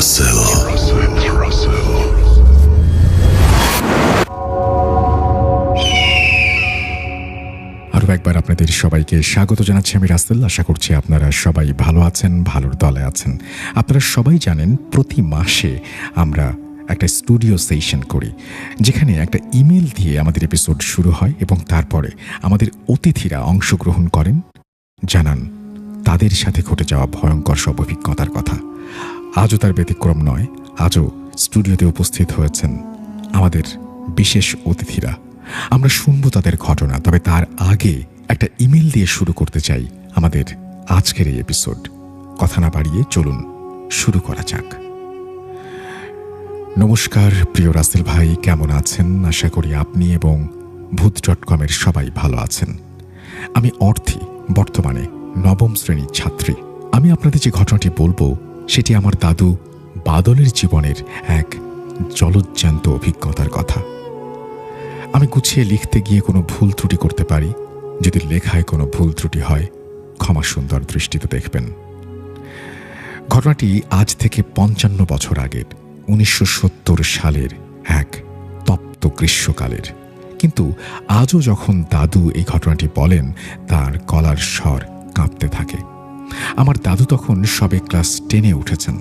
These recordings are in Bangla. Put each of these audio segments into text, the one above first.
Russell. আরও একবার আপনাদের সবাইকে স্বাগত জানাচ্ছি আমি রাসেল। আশা করছি আপনারা সবাই ভালো আছেন, ভালোর দলে আছেন। আপনারা সবাই জানেন প্রতি মাসে আমরা একটা স্টুডিও সেশন করি, যেখানে একটা ইমেল দিয়ে আমাদের এপিসোড শুরু হয় এবং তারপরে আমাদের অতিথিরা অংশগ্রহণ করেন, জানান তাদের সাথে ঘটে যাওয়া ভয়ঙ্কর সব অভিজ্ঞতার কথা। আজও তার ব্যতিক্রম নয়। আজও স্টুডিওতে উপস্থিত হয়েছেন আমাদের বিশেষ অতিথিরা। আমরা শুনবো তাদের ঘটনা, তবে তার আগে একটা ইমেল দিয়ে শুরু করতে চাই আমাদের আজকের এই এপিসোড। কথা না বাড়িয়ে চলুন শুরু করা যাক। নমস্কার প্রিয় রাসেল ভাই, কেমন আছেন? আশা করি আপনি এবং ভূত.com-এর সবাই ভালো আছেন। আমি অর্থী, বর্তমানে নবম শ্রেণীর ছাত্রী। আমি আপনাদের যে ঘটনাটি বলবো সেটি আমার দাদু বাদলের জীবনের এক জলজ্যান্ত অভিজ্ঞতার কথা। আমি গুছিয়ে লিখতে গিয়ে কোনো ভুল ত্রুটি করতে পারি। যদি লেখায় কোনো ভুল ত্রুটি হয়, ক্ষমা সুন্দর দৃষ্টিতে দেখবেন। ঘটনাটি আজ থেকে 55 বছর আগের 1970 সালের এক তপ্ত গ্রীষ্মকালের। কিন্তু আজও যখন দাদু এই ঘটনাটি বলেন, তার গলার স্বর কাঁপতে থাকে। আমার দাদু তখন সবে ক্লাস 10-এ উঠেছেন।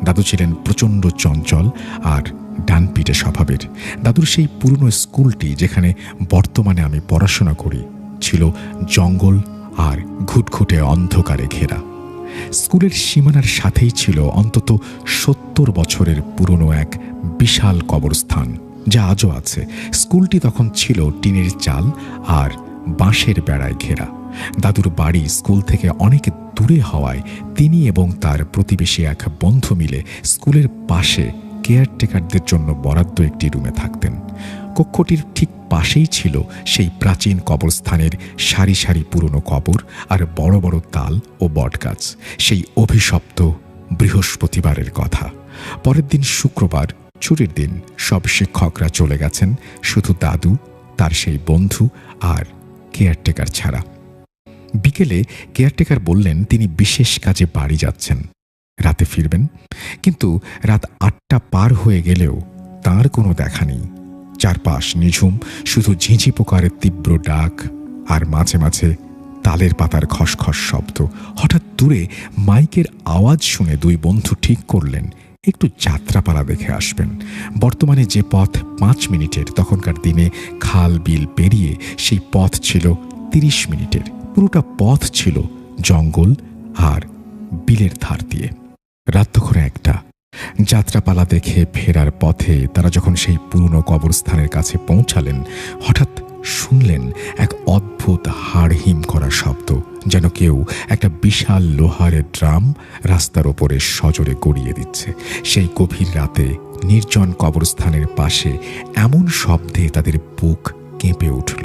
দাদু ছিলেন প্রচণ্ড চঞ্চল আর ডানপিটে স্বভাবের। দাদুর সেই পুরনো স্কুলটি, যেখানে বর্তমানে আমি পড়াশোনা করি, ছিল জঙ্গল আর ঘুটঘুটে অন্ধকারে ঘেরা। স্কুলের সীমানার সাথেই ছিল অন্তত 70 বছরের পুরনো এক বিশাল কবরস্থান, যা আজও আছে। স্কুলটি তখন ছিল টিনের চাল আর বাঁশের বেড়ায় ঘেরা। দাদুর বাড়ি স্কুল থেকে অনেক দূরে হওয়ায় তিনি এবং তার প্রতিবেশী এক বন্ধু মিলে স্কুলের পাশে কেয়ারটেকারদের জন্য বরাদ্দ একটি রুমে থাকতেন। কক্ষটির ঠিক পাশেই ছিল সেই প্রাচীন কবরস্থানের সারি সারি পুরনো কবর আর বড় বড় তাল ও বটগাছ। সেই অভিশপ্ত বৃহস্পতিবারের কথা। পরের দিন শুক্রবার, ছুটির দিন। সব শিক্ষকরা চলে গেছেন, শুধু দাদু, তার সেই বন্ধু আর কেয়ারটেকার ছাড়া। বিকেলে কেয়ারটেকার বললেন তিনি বিশেষ কাজে বাড়ি যাচ্ছেন, রাতে ফিরবেন। কিন্তু রাত 8টা পার হয়ে গেলেও তার কোনো দেখা নেই। চারপাশ নিঝুম, শুধু ঝিঁঝি পোকার তীব্র ডাক আর মাঝে মাঝে তালের পাতার খসখস শব্দ। হঠাৎ দূরে মাইকের আওয়াজ শুনে দুই বন্ধু ঠিক করলেন একটু যাত্রাপালা দেখে আসবেন। বর্তমানে যে পথ 5 মিনিটের, তখনকার দিনে খাল বিল পেরিয়ে সেই পথ ছিল 30 মিনিটের। পুরোটা পথ ছিল জঙ্গল আর বিলের ধার দিয়ে। রাত তখন 1টা। যাত্রাপালা দেখে ফেরার পথে তারা যখন সেই পুরনো কবরস্থানের কাছে পৌঁছালেন, হঠাৎ শুনলেন এক অদ্ভুত হাড়হিম করা শব্দ, যেন কেউ একটা বিশাল লোহারের ড্রাম রাস্তার ওপরে সজোরে গড়িয়ে দিচ্ছে। সেই গভীর রাতে নির্জন কবরস্থানের পাশে এমন শব্দে তাদের বুক কেঁপে উঠল।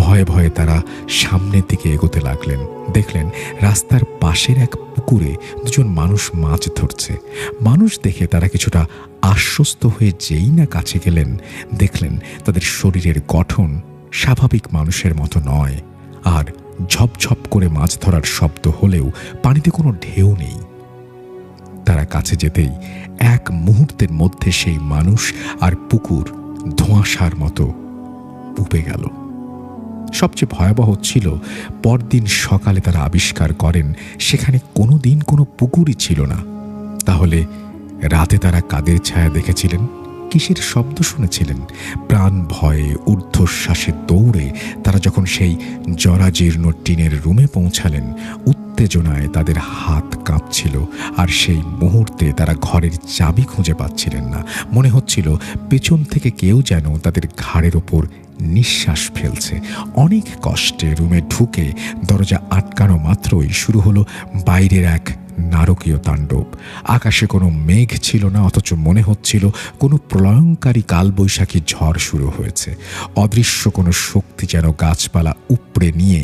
ভয়ে ভয়ে তারা সামনের দিকে এগোতে লাগলেন। দেখলেন রাস্তার পাশের এক পুকুরে দুজন মানুষ মাছ ধরছে। মানুষ দেখে তারা কিছুটা আশ্বস্ত হয়ে যেই না কাছে গেলেন, দেখলেন তাদের শরীরের গঠন স্বাভাবিক মানুষের মতো নয়। আর ঝপঝপ করে মাছ ধরার শব্দ হলেও পানিতে কোনো ঢেউ নেই। তারা কাছে যেতেই এক মুহূর্তের মধ্যে সেই মানুষ আর পুকুর ধোঁয়াশার মতো উপে গেল। সবচেয়ে ভয়াবহ ছিল, পরদিন সকালে তারা আবিষ্কার করেন সেখানে কোনোদিন কোনো পুকুরই ছিল না। তাহলে রাতে তারা কাদের ছায়া দেখেছিলেন, কিসের শব্দ শুনেছিলেন? প্রাণ ভয়ে ঊর্ধ্বশ্বাসে দৌড়ে তারা যখন সেই জরাজীর্ণ টিনের রুমে পৌঁছালেন, উত্তেজনায় তাদের হাত কাঁপছিল। আর সেই মুহূর্তে তারা ঘরের চাবি খুঁজে পাচ্ছিলেন না। মনে হচ্ছিল পেছন থেকে কেউ যেন তাদের ঘাড়ের ওপর নিঃশ্বাস ফেলছে। অনেক কষ্টে রুমে ঢুকে দরজা আটকানো মাত্রই শুরু হলো বাইরের এক নারকীয় তাণ্ডব। আকাশে কোনো মেঘ ছিল না, অথচ মনে হচ্ছিল কোনো প্রলয়ঙ্কারী কালবৈশাখী ঝড় শুরু হয়েছে। অদৃশ্য কোনো শক্তি যেন গাছপালা উপড়ে নিয়ে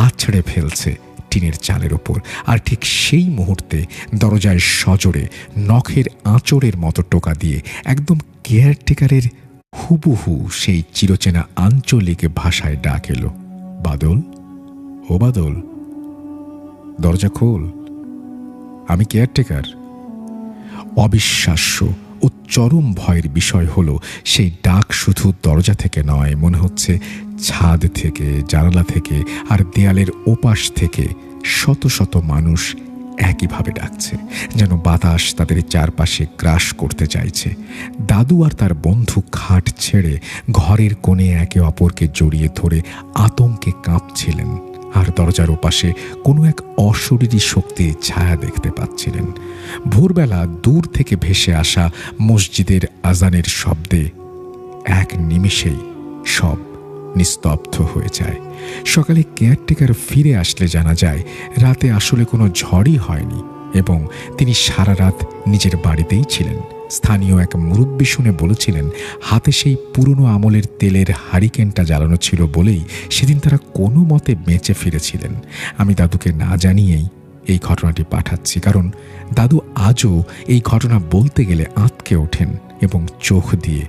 আছড়ে ফেলছে টিনের চালের ওপর। আর ঠিক সেই মুহূর্তে দরজায় সজোরে নখের আঁচড়ের মতো টোকা দিয়ে একদম কেয়ারটেকারের হুবহু সেই চিরচেনা আঞ্চলিক ভাষায় ডাক এলো, বাদল, ও বাদল, দরজা খোল, আমি কেয়ারটেকার। অবিশ্বাস্য ও চরম ভয়ের বিষয় হলো সেই ডাক শুধু দরজা থেকে নয়, মনে হচ্ছে ছাদ থেকে, জানালা থেকে আর দেয়ালের ওপাশ থেকে শত শত মানুষ একইভাবে ডাকছে, যেন বাতাস তাদের চারপাশে গ্রাস করতে চাইছে। দাদু আর তার বন্ধু খাট ছেড়ে ঘরের কোণে একে অপরকে জড়িয়ে ধরে আতঙ্কে কাঁপছিলেন, আর দরজার ওপাশে কোনো এক অশরীরী শক্তির ছায়া দেখতে পাচ্ছিলেন। ভোরবেলা দূর থেকে ভেসে আসা মসজিদের আজানের শব্দে এক নিমিষেই সব নিস্তব্ধ হয়ে যায়। সকালে কেয়ারটেকার ফিরে আসলে জানা যায় রাতে আসলে কোনো ঝড়ই হয়নি এবং তিনি সারা রাত নিজের বাড়িতেই ছিলেন। স্থানীয় এক মুরব্বী শুনে বলেছিলেন হাতে সেই পুরনো আমলের তেলের হারিকেনটা জ্বালানো ছিল বলেই সেদিন তারা কোনো মতে বেঁচে ফিরেছিলেন। আমি দাদুকে না জানিয়েই এই ঘটনাটি পাঠাচ্ছি, কারণ দাদু আজও এই ঘটনা বলতে গেলে আঁতকে ওঠেন এবং চোখ দিয়ে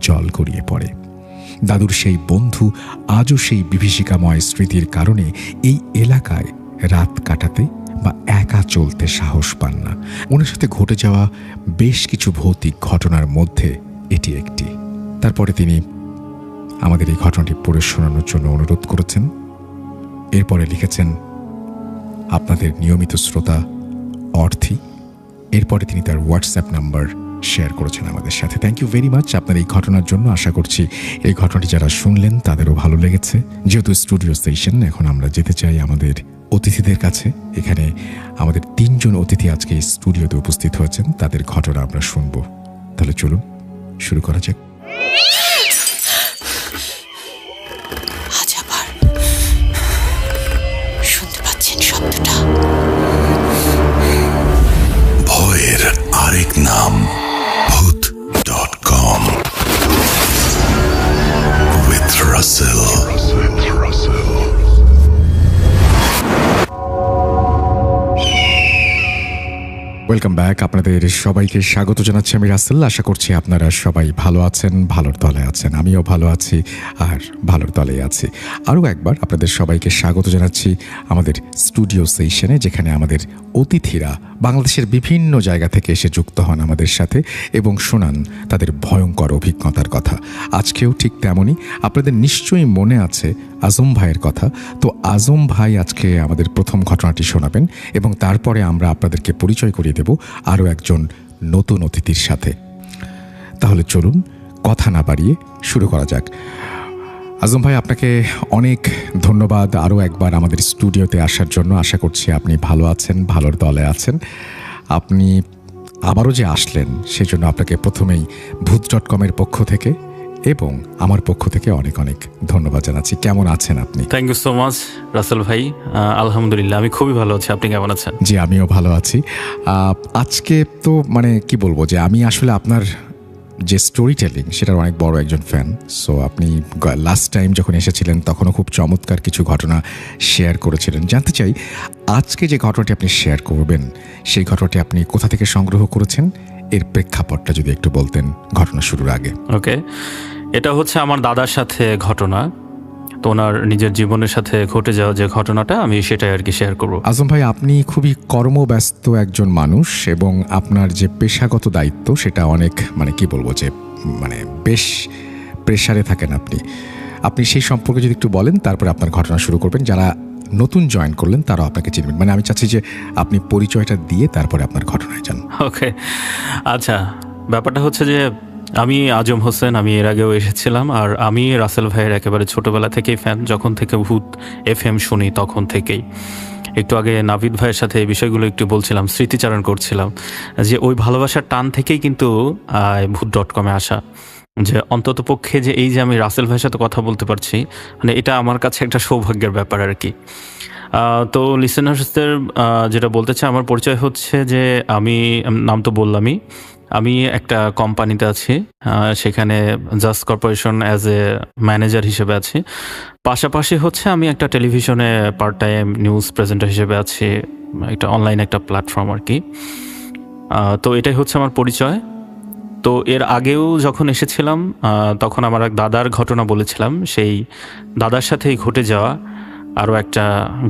জল গড়িয়ে পড়ে। দাদুর সেই বন্ধু আজও সেই বিভীষিকাময় স্মৃতির কারণে এই এলাকায় রাত কাটাতে বা একা চলতে সাহস পান না। ওনার সাথে ঘটে যাওয়া বেশ কিছু ভৌতিক ঘটনার মধ্যে এটি একটি। তারপরে তিনি আমাদের এই ঘটনাটি পড়ে শোনানোর জন্য অনুরোধ করেছেন। এরপরে লিখেছেন আপনাদের নিয়মিত শ্রোতা অর্থী। এরপরে তিনি তার হোয়াটসঅ্যাপ নাম্বার শেয়ার করেছেন আমাদের সাথে। থ্যাংক ইউ ভেরি মাচ আপনার এই ঘটনার জন্য। আশা করছি এই ঘটনাটি যারা শুনলেন তাদেরও ভালো লেগেছে। যেহেতু স্টুডিও সেশন, এখন আমরা যেতে চাই আমাদের অতিথিদের কাছে। এখানে আমাদের 3 জন অতিথি আজকে এই স্টুডিওতে উপস্থিত হয়েছেন, তাদের ঘটনা আমরা শুনবো। তাহলে চলুন শুরু করা যাক। আজ আবার শুনতে পাচ্ছেন শব্দটা? ভয়ের আরেক নাম ভূত.com with Russell. Welcome back. আপনাদের সবাইকে স্বাগত জানাচ্ছি আমি রাসেল। আশা করছি আপনারা সবাই ভালো আছেন, ভালোর দলে আছেন। আমিও ভালো আছি আর ভালোর দলেই আছি। আরও একবার আপনাদের সবাইকে স্বাগত জানাচ্ছি আমাদের স্টুডিও সেশনে, যেখানে আমাদের অতিথিরা বাংলাদেশের বিভিন্ন জায়গা থেকে এসে যুক্ত হন আমাদের সাথে এবং শোনান তাদের ভয়ঙ্কর অভিজ্ঞতার কথা। আজকেও ঠিক তেমনই। আপনাদের নিশ্চয়ই মনে আছে আজম ভাইয়ের কথা। তো আজম ভাই আজকে আমাদের প্রথম ঘটনাটি শোনাবেন এবং তারপরে আমরা আপনাদেরকে পরিচয় করিয়ে দেব আরও একজন নতুন অতিথির সাথে। তাহলে চলুন কথা না বাড়িয়ে শুরু করা যাক। আজম ভাই, আপনাকে অনেক ধন্যবাদ আরও একবার আমাদের স্টুডিওতে আসার জন্য। আশা করছি আপনি ভালো আছেন, ভালোর দলে আছেন। আপনি আবারও যে আসলেন সেজন্য আপনাকে প্রথমেই ভূত.com-এর পক্ষ থেকে এবং আমার পক্ষ থেকে অনেক অনেক ধন্যবাদ জানাচ্ছি। কেমন আছেন আপনি? Thank you so much Rasel ভাই। আলহামদুলিল্লাহ, আমি খুবই ভালো আছি। আপনি কেমন আছেন? জি, আমিও ভালো আছি। আজকে তো কি বলবো, যে আমি আসলে আপনার যে স্টোরি টেলিং সেটার অনেক বড় একজন ফ্যান। সো আপনি লাস্ট টাইম যখন এসেছিলেন তখনও খুব চমৎকার কিছু ঘটনা শেয়ার করেছিলেন। জানতে চাই আজকে যে ঘটনাটি আপনি শেয়ার করবেন সেই ঘটনাটি আপনি কোথা থেকে সংগ্রহ করেছেন, এর প্রেক্ষাপটটা যদি একটু বলতেন ঘটনা শুরুর আগে। ওকে, এটা হচ্ছে আমার দাদার সাথে ঘটনা। তো ওনার নিজের জীবনের সাথে ঘটে যাওয়া যে ঘটনাটা, আমি সেটাই আর কি শেয়ার করবো। আজম ভাই, আপনি খুবই কর্মব্যস্ত একজন মানুষ এবং আপনার যে পেশাগত দায়িত্ব সেটা অনেক কি বলবো, যে বেশ প্রেসারে থাকেন আপনি সেই সম্পর্কে যদি একটু বলেন, তারপরে আপনার ঘটনা শুরু করবেন। যারা নতুন জয়েন করলেন তারাও আপনাকে চিনবেন। আমি চাচ্ছি যে আপনি পরিচয়টা দিয়ে তারপরে আপনার ঘটনায় যান। ওকে, আচ্ছা, ব্যাপারটা হচ্ছে যে আমি আজম হোসেন, আমি এর আগেও এসেছিলাম। আর আমি রাসেল ভাইয়ের একেবারে ছোটোবেলা থেকেই ফ্যান। যখন থেকে ভূত FM শুনি তখন থেকেই। একটু আগে নাভিদ ভাইয়ের সাথে এই বিষয়গুলো একটু বলছিলাম, স্মৃতিচারণ করছিলাম, যে ওই ভালোবাসার টান থেকেই কিন্তু ভূত.com-এ আসা। যে অন্তত পক্ষে যে এই যে আমি রাসেল ভাইয়ের সাথে কথা বলতে পারছি, এটা আমার কাছে একটা সৌভাগ্যের ব্যাপার আর কি। তো লিসেনার্সদের যেটা বলতে চাই, আমার পরিচয় হচ্ছে যে আমি নাম তো বললামই, আমি একটা কোম্পানিতে আছি, সেখানে just corporation as a manager হিসেবে আছি। পাশাপাশি হচ্ছে আমি একটা টেলিভিশনে পার্ট টাইম নিউজ প্রেজেন্টার হিসেবে আছি, একটা অনলাইন একটা প্ল্যাটফর্ম আর কি। তো এটাই হচ্ছে আমার পরিচয়। তো এর আগেও যখন এসেছিলাম তখন আমার এক দাদার ঘটনা বলেছিলাম, সেই দাদার সাথেই ঘটে যাওয়া আরও একটা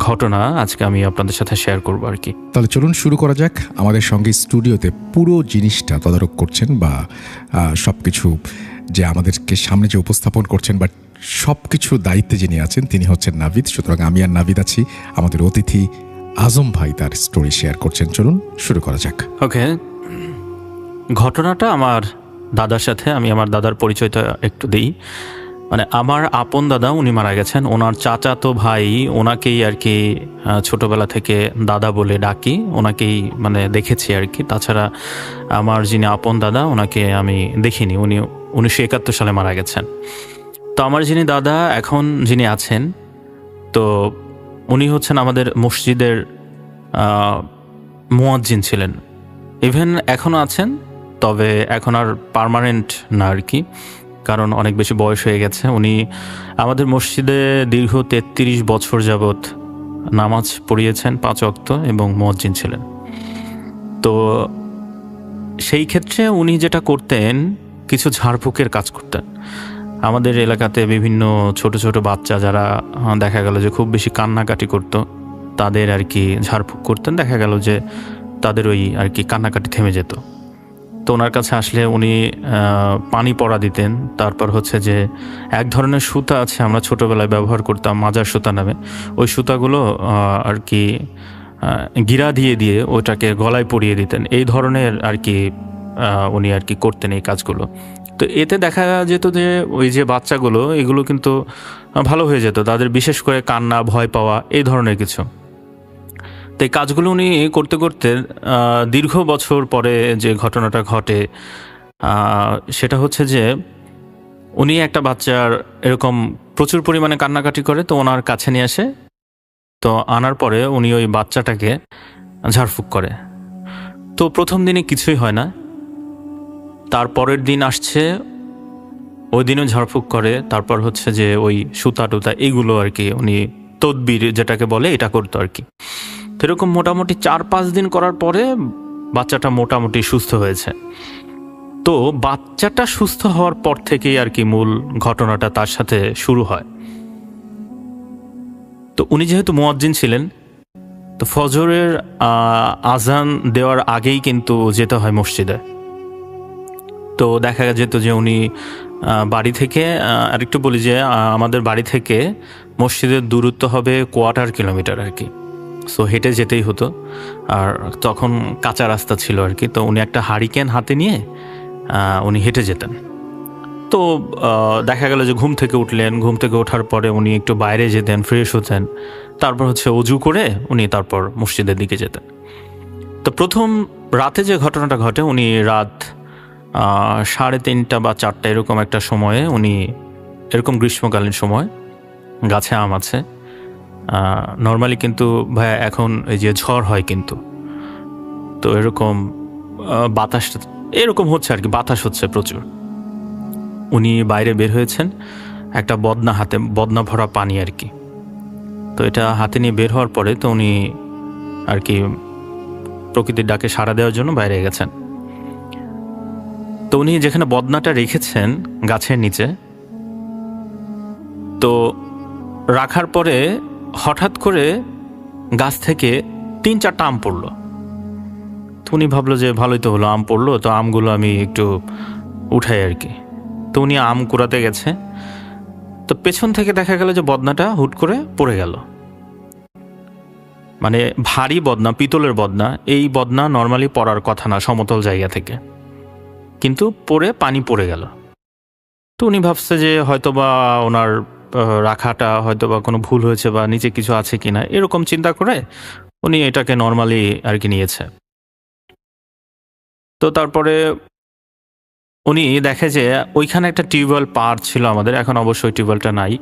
ঘটনা আজকে আমি আপনাদের সাথে শেয়ার করবো আর কি। তাহলে চলুন শুরু করা যাক। আমাদের সঙ্গে স্টুডিওতে পুরো জিনিসটা তদারক করছেন বা সব কিছু যে আমাদেরকে সামনে যে উপস্থাপন করছেন বা সব কিছু দায়িত্বে যিনি আছেন তিনি হচ্ছেন নাভিদ। সুতরাং আমি আর নাভিদ আছি, আমাদের অতিথি আজম ভাই তার স্টোরি শেয়ার করছেন। চলুন শুরু করা যাক। ওকে, ঘটনাটা আমার দাদার সাথে। আমি আমার দাদার পরিচয়টা একটু দিই। মানে আমার আপন দাদা, উনি মারা গেছেন। ওনার চাচাতো ভাই, ওনাকেই আর কি ছোটোবেলা থেকে দাদা বলে ডাকি, ওনাকেই মানে দেখেছি আর কি। তাছাড়া আমার যিনি আপন দাদা, ওনাকে আমি দেখিনি। উনি 1971 সালে মারা গেছেন। তো আমার যিনি দাদা এখন যিনি আছেন, তো উনি হচ্ছেন আমাদের মসজিদের মুয়াজ্জিন ছিলেন। ইভেন এখনও আছেন, তবে এখন আর পার্মানেন্ট না আর কি, কারণ অনেক বেশি বয়স হয়ে গেছে। উনি আমাদের মসজিদে দীর্ঘ 33 বছর যাবৎ নামাজ পড়িয়েছেন 5 ওয়াক্ত এবং মুয়াজ্জিন ছিলেন। তো সেই ক্ষেত্রে উনি যেটা করতেন, কিছু ঝাড়ফুঁকের কাজ করতেন। আমাদের এলাকাতে বিভিন্ন ছোট ছোট বাচ্চা যারা দেখা গেল যে খুব বেশি কান্নাকাটি করতো, তাদের আর কি ঝাড়ফুঁক করতেন। দেখা গেল যে তাদের ওই আর কি কান্নাকাটি থেমে যেত। তো ওনার কাছে আসলে উনি পানি পড়া দিতেন। তারপর হচ্ছে যে এক ধরনের সুতা আছে, আমরা ছোটোবেলায় ব্যবহার করতাম, মাজার সুতা নামে। ওই সুতাগুলো আর কি গিরা দিয়ে দিয়ে ওটাকে গলায় পরিয়ে দিতেন। এই ধরনের আর কি উনি আর কি করতেন এই কাজগুলো। তো এতে দেখা যেত যে ওই যে বাচ্চাগুলো, এগুলো কিন্তু ভালো হয়ে যেত, তাদের বিশেষ করে কান্না, ভয় পাওয়া, এই ধরনের কিছু। তো এই কাজগুলো উনি করতে করতে দীর্ঘ বছর পরে যে ঘটনাটা ঘটে সেটা হচ্ছে যে উনি একটা বাচ্চার এরকম প্রচুর পরিমাণে কান্নাকাটি করে, তো ওনার কাছে নিয়ে আসে। তো আনার পরে উনি ওই বাচ্চাটাকে ঝাড়ফুঁক করে। তো প্রথম দিনে কিছুই হয় না, তারপরের দিন আসছে, ওই দিনও ঝাড়ফুঁক করে। তারপর হচ্ছে যে ওই সুতা টুতা এইগুলো আর কি উনি তদবির যেটাকে বলে এটা করতো আর কি। তো এরকম মোটামুটি 4-5 দিন করার পরে বাচ্চাটা মোটামুটি সুস্থ হয়েছে। তো বাচ্চাটা সুস্থ হওয়ার পর থেকেই আর কি মূল ঘটনাটা তার সাথে শুরু হয়। তো উনি যেহেতু মুয়াজ্জিন ছিলেন, তো ফজরের আজান দেওয়ার আগেই কিন্তু যেতে হয় মসজিদে। তো দেখা যেত যে উনি বাড়ি থেকে, আরেকটু বলি যে আমাদের বাড়ি থেকে মসজিদের দূরত্ব হবে 1/4 কিলোমিটার আর কি। সো হেঁটে যেতেই হতো, আর তখন কাঁচা রাস্তা ছিল আর কি। তো উনি একটা হারিকেন হাতে নিয়ে উনি হেঁটে যেতেন। তো দেখা গেল যে ঘুম থেকে উঠলেন, ঘুম থেকে ওঠার পরে উনি একটু বাইরে যেতেন, ফ্রেশ হতেন, তারপর হচ্ছে অজু করে উনি তারপর মসজিদের দিকে যেতেন। তো প্রথম রাতে যে ঘটনাটা ঘটে, উনি রাত 3:30 বা 4টা এরকম একটা সময়ে, উনি এরকম গ্রীষ্মকালীন সময়, গাছে আম আছে নর্মালি, কিন্তু ভাইয়া এখন এই যে ঝড় হয় কিন্তু, তো এরকম বাতাস এরকম হচ্ছে আর কি, বাতাস হচ্ছে প্রচুর। উনি বাইরে বের হয়েছেন, একটা বদনা হাতে, বদনা ভরা পানি আর কি। তো এটা হাতে নিয়ে বের হওয়ার পরে তো উনি আর কি প্রকৃতির ডাকে সাড়া দেওয়ার জন্য বাইরে গেছেন। তো উনি যেখানে বদনাটা রেখেছেন গাছের নিচে, তো রাখার পরে হঠাৎ করে গাছ থেকে 3-4টা আম পড়লো। তো উনি ভাবলো যে ভালোই তো হলো, আম পড়লো, তো আমগুলো আমি একটু উঠাই আর কি। তো উনি আম কুড়াতে গেছে, তো পেছন থেকে দেখা গেল যে বদনাটা হুট করে পড়ে গেল। মানে ভারী বদনা, পিতলের বদনা। এই বদনা নর্মালি পড়ার কথা না সমতল জায়গা থেকে, কিন্তু পড়ে পানি পড়ে গেল। তো উনি ভাবছে যে হয়তোবা ওনার রাখাটা হয়তোবা কোনো ভুল হয়েছে বা নিচে কিছু আছে কিনা, এরকম চিন্তা করে উনি এটাকে নর্মালি আর কি নিয়েছে। তো তারপরে উনি দেখে যে ওইখানে একটা টিউবওয়েল পার ছিল আমাদের, এখন অবশ্যই টিউবওয়েলটা নাই।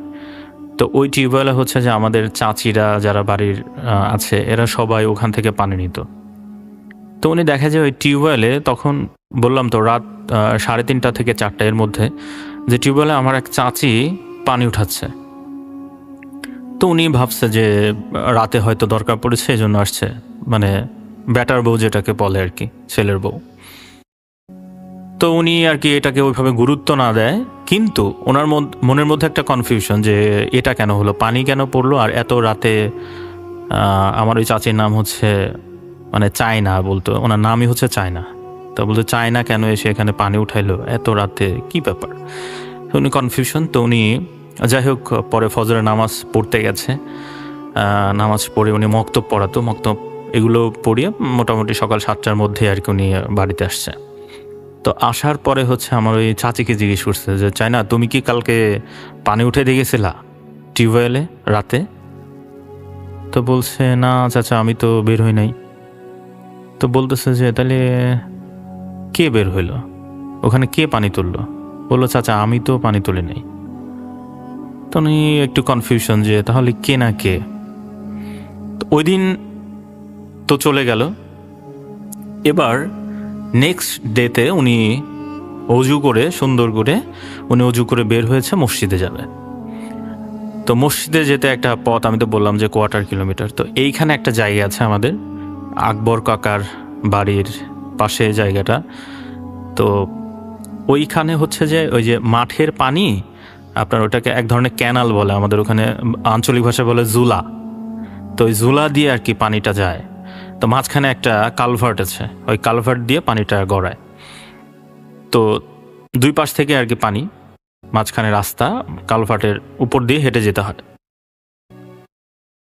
তো ওই টিউবওয়েলে হচ্ছে যে আমাদের চাচিরা যারা বাড়ির আছে, এরা সবাই ওখান থেকে পানি নিত। তো উনি দেখে যে ওই টিউবওয়েলে, তখন বললাম তো রাত 3:30 থেকে 4টা এর মধ্যে, যে টিউবওয়েলে আমার এক চাচি পানি উঠাচ্ছে। তো উনি ভাবছে যে রাতে হয়তো দরকার পড়েছে, এই জন্য আসছে, মানে ব্যাটার বউ যেটাকে বলে আর কি, ছেলের বউ। তো উনি আর কি এটাকে ওইভাবে গুরুত্ব না দেয়, কিন্তু ওনার মনের মধ্যে একটা কনফিউশন যে এটা কেন হলো, পানি কেন পড়লো, আর এত রাতে আমার ওই চাচির নাম হচ্ছে মানে চায়না, বলতো ওনার নামই হচ্ছে চায়না, তো বলতো চায়না কেন এসে এখানে পানি উঠাইলো এত রাতে, কি ব্যাপার। তো উনি কনফিউশন। তো উনি যাই হোক পরে ফজরের নামাজ পড়তে গেছে, নামাজ পড়ে উনি মক্তব পড়াতো, মক্তব এগুলো পড়িয়ে মোটামুটি সকাল 7টার মধ্যে আর কি উনি বাড়িতে আসছে। তো আসার পরে হচ্ছে আমার ওই চাচিকে জিজ্ঞেস করছে যে চায়না তুমি কি কালকে পানি উঠে দিয়ে গেছিলা টিউবওয়েলে রাতে? তো বলছে না চাচা আমি তো বের হই নাই। তো বলতেছে যে তাহলে কে বের হইলো, ওখানে কে পানি তুললো? বললো চাচা আমি তো পানি তুলি নাই। তো উনি একটু কনফিউশন যে তাহলে কে না কে। ওই দিন তো চলে গেল। এবার নেক্সট ডেতে উনি অজু করে সুন্দর করে উনি অজু করে বের হয়েছে, মসজিদে যাবে। তো মসজিদে যেতে একটা পথ, আমি তো বললাম যে 1/4 কিলোমিটার। তো এইখানে একটা জায়গা আছে আমাদের আকবর কাকার বাড়ির পাশে জায়গাটা। তো ওইখানে হচ্ছে যে ওই যে মাঠের পানি, আপনার ওটাকে এক ধরনের ক্যানাল বলে, আমাদের ওখানে আঞ্চলিক ভাষায় বলে জুলা। তো ওই জুলা দিয়ে আর কি পানিটা যায়। তো মাঝখানে একটা কালভার্ট আছে, ওই কালভার্ট দিয়ে পানিটা গড়ায়। তো দুই পাশ থেকে আর কি পানি, মাঝখানে রাস্তা, কালভার্টের উপর দিয়ে হেঁটে যেতে হয়।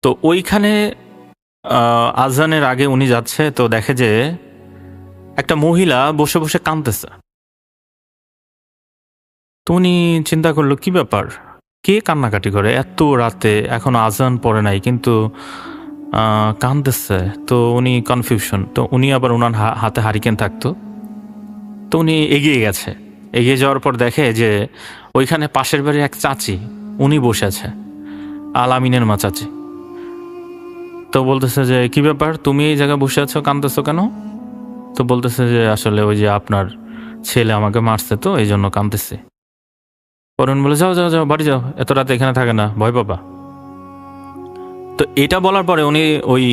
তো ওইখানে আজানের আগে উনি যাচ্ছে, তো দেখে যে একটা মহিলা বসে বসে কাঁদতেছে। তো উনি চিন্তা করলো কি ব্যাপার, কে কান্নাকাটি করে এত রাতে, এখন আজান পড়ে নাই কিন্তু কাঁদতেছে। তো উনি কনফিউশন। তো উনি আবার ওনার হাতে হারিকেন থাকতো। তো উনি এগিয়ে গেছে, এগিয়ে যাওয়ার পর দেখে যে ওইখানে পাশের বাড়ির এক চাচি উনি বসে আছে, আলামিনের মা চাচি। তো বলতেছে যে কি ব্যাপার তুমি এই জায়গায় বসে আছো, কাঁদতেছো কেন? তো বলতেছে যে আসলে ওই যে আপনার ছেলে আমাকে মারছে তো এই জন্য কাঁদতেছে। পরে উনি বলে যাও যাও যাও বাড়ি যাও, এত রাতে এখানে থাকে না, ভয় পাবা। তো এটা বলার পরে উনি ওই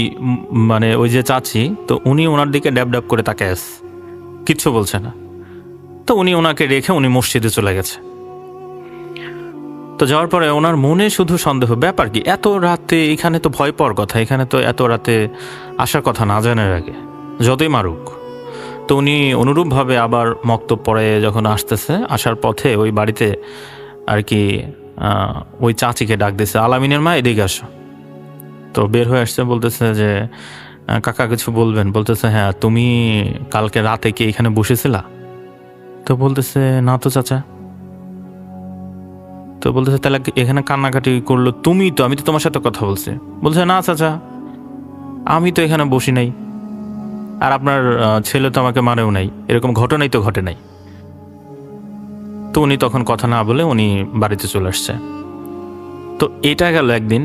মানে ওই যে চাচি, তো উনি ওনার দিকে ড্যাব ড্যাব করে তাকায় আছে, কিচ্ছু বলছে না। তো উনি ওনাকে রেখে উনি মসজিদে চলে গেছে। তো যাওয়ার পরে ওনার মনে শুধু সন্দেহ, ব্যাপার কি এত রাতে এখানে, তো ভয় পাওয়ার কথা, এখানে তো এত রাতে আসার কথা না জানার আগে, যতই মারুক। তো উনি অনুরূপভাবে আবার মক্তব পড়ে যখন আসতেছে, আসার পথে ওই বাড়িতে আর কি ওই চাচিকে ডাক দিছে, আলামিনের মা এদিকে আসো। তো বের হয়ে আসছে, বলতেছে যে কাকা কিছু বলবেন? বলতেছে হ্যাঁ তুমি কালকে রাতে কি এখানে বসেছিলা? তো বলতেছে না তো চাচা। তো বলতেছে তাহলে এখানে কান্নাকাটি করলো তুমি তো, আমি তো তোমার সাথে কথা বলছি। বলছে না চাচা আমি তো এখানে বসি নাই, আর আপনার ছেলে তো আমাকে মারেও নাই, এরকম ঘটনাই তো ঘটে নাই। তো উনি তখন কথা না বলে উনি বাড়িতে চলে আসছে। তো এটা গেল একদিন,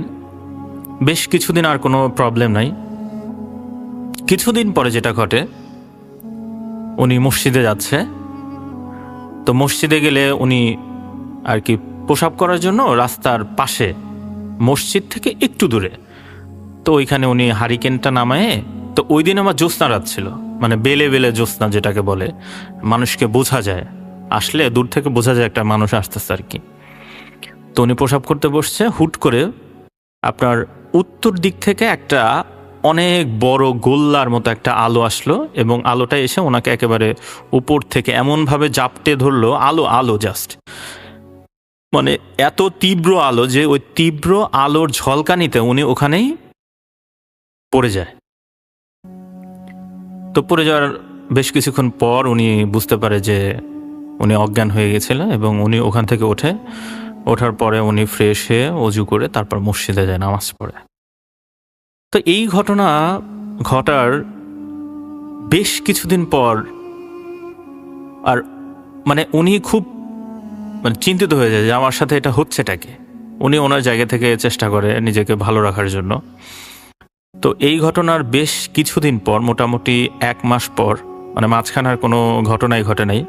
বেশ কিছুদিন আর কোনো প্রবলেম নাই। কিছুদিন পরে যেটা ঘটে, উনি মসজিদে যাচ্ছে। তো মসজিদে গেলে উনি আর কি প্রসাব করার জন্য রাস্তার পাশে, মসজিদ থেকে একটু দূরে, তো ওইখানে উনি হারিকেনটা নামায়ে, তো ওই দিন আমার জ্যোৎস্না রাত ছিল, মানে বেলে বেলে জ্যোৎস্না যেটাকে বলে, মানুষকে বোঝা যায়, আসলে দূর থেকে বোঝা যায় একটা মানুষ আসতেছে আর কি। তো উনি প্রসাব করতে বসছে, হুট করে আপনার উত্তর দিক থেকে একটা অনেক বড় গোল্লার মতো একটা আলো আসলো, এবং আলোটা এসে ওনাকে একেবারে উপর থেকে এমনভাবে জাপটে ধরলো, আলো আলো জাস্ট, মানে এত তীব্র আলো যে ওই তীব্র আলোর ঝলকানিতে উনি ওখানেই পড়ে যায়। তো পড়ে যাওয়ার বেশ কিছুক্ষণ পর উনি বুঝতে পারে যে উনি অজ্ঞান হয়ে গেছিল, এবং উনি ওখান থেকে ওঠার পরে উনি ফ্রেশ হয়ে অজু করে তারপর মসজিদে যায় নামাজ পড়ে। তো এই ঘটনা ঘটার বেশ কিছুদিন পর আর মানে উনি খুব মানে চিন্তিত হয়ে যায় যে আমার সাথে এটা হচ্ছেটাকে। উনি ওনার জায়গা থেকে চেষ্টা করে নিজেকে ভালো রাখার জন্য। তো এই ঘটনার বেশ কিছুদিন পর, মোটামুটি 1 মাস পর, মানে মাঝখানে আর কোনো ঘটনাই ঘটে নাই,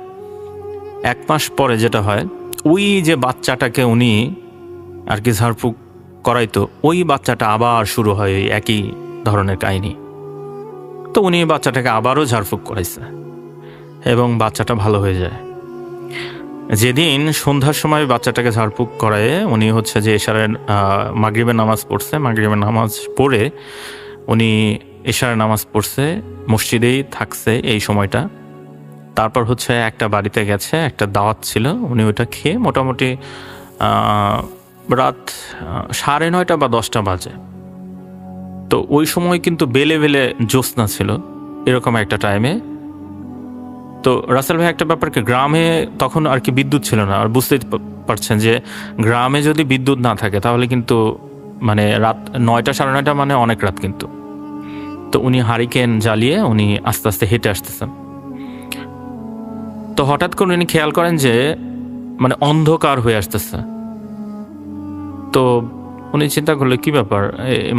1 মাস পরে যেটা হয়, ওই যে বাচ্চাটাকে উনি আর কি ঝাড়ফুঁক করাইতো, ওই বাচ্চাটা আবার শুরু হয় ওই একই ধরনের কাহিনী। তো উনি বাচ্চাটাকে আবারও ঝাড়ফুঁক করাইছে এবং বাচ্চাটা ভালো হয়ে যায়। যেদিন সন্ধ্যার সময় বাচ্চাটাকে ঝাড়ফুঁক করায় উনি হচ্ছে যে এশারের মাগরিবের নামাজ পড়ছে, মাগরিবের নামাজ পড়ে উনি এশারের নামাজ পড়ছে, মসজিদেই থাকছে এই সময়টা। তারপর হচ্ছে একটা বাড়িতে গেছে, একটা দাওয়াত ছিল, উনি ওইটা খেয়ে মোটামুটি রাত 9:30 বা 10টা বাজে। তো ওই সময় কিন্তু বেলে বেলে জ্যোৎস্না ছিল এরকম একটা টাইমে। তো রাসেল ভাই একটা ব্যাপারকে, গ্রামে তখন আর কি বিদ্যুৎ ছিল না, আর বুঝতেই পারছেন যে গ্রামে যদি বিদ্যুৎ না থাকে তাহলে কিন্তু মানে রাত 9টা 9:30 মানে অনেক রাত কিন্তু। তো উনি হারিকেন জ্বালিয়ে উনি আস্তে আস্তে হেঁটে আসতেছেন। তো হঠাৎ করে উনি খেয়াল করেন যে মানে অন্ধকার হয়ে আসতেছে। তো উনি চিন্তা করলে কি ব্যাপার,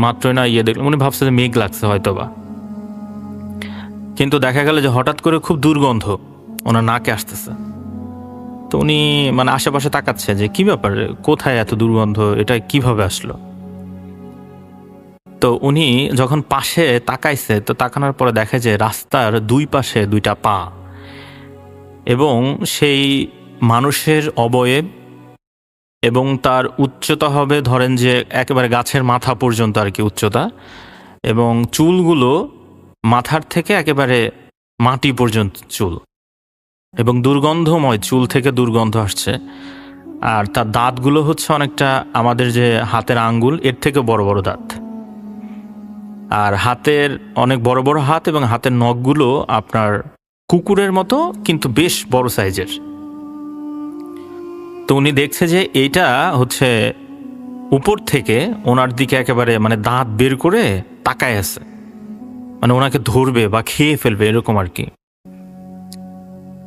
মাত্রই না দেখলেন, উনি ভাবছে যে মেঘ লাগছে হয়তো বা। কিন্তু দেখা গেল যে হঠাৎ করে খুব দুর্গন্ধ ওনার নাকে আসতেছে। তো উনি মানে আশেপাশে তাকাচ্ছে যে কি ব্যাপার, কোথায় এত দুর্গন্ধ, এটা কিভাবে আসলো। তো উনি যখন পাশে তাকাইছে, তো তাকানোর পরে দেখে যে রাস্তার দুই পাশে দুইটা পা, এবং সেই মানুষের অবয়ব, এবং তার উচ্চতা হবে ধরেন যে একেবারে গাছের মাথা পর্যন্ত আর কি উচ্চতা, এবং চুলগুলো মাথার থেকে একেবারে মাটি পর্যন্ত চুল, এবং দুর্গন্ধময়, চুল থেকে দুর্গন্ধ আসছে। আর তার দাঁতগুলো হচ্ছে অনেকটা আমাদের যে হাতের আঙ্গুল এর থেকে বড় বড় দাঁত, আর হাতের অনেক বড় বড় হাত, এবং হাতের নখগুলো আপনার কুকুরের মতো কিন্তু বেশ বড় সাইজের। তো উনি দেখছে যে এইটা হচ্ছে উপর থেকে ওনার দিকে একেবারে মানে দাঁত বের করে তাকায় আছে, মানে ওনাকে ধরবে বা খেয়ে ফেলবে এরকম আর কি।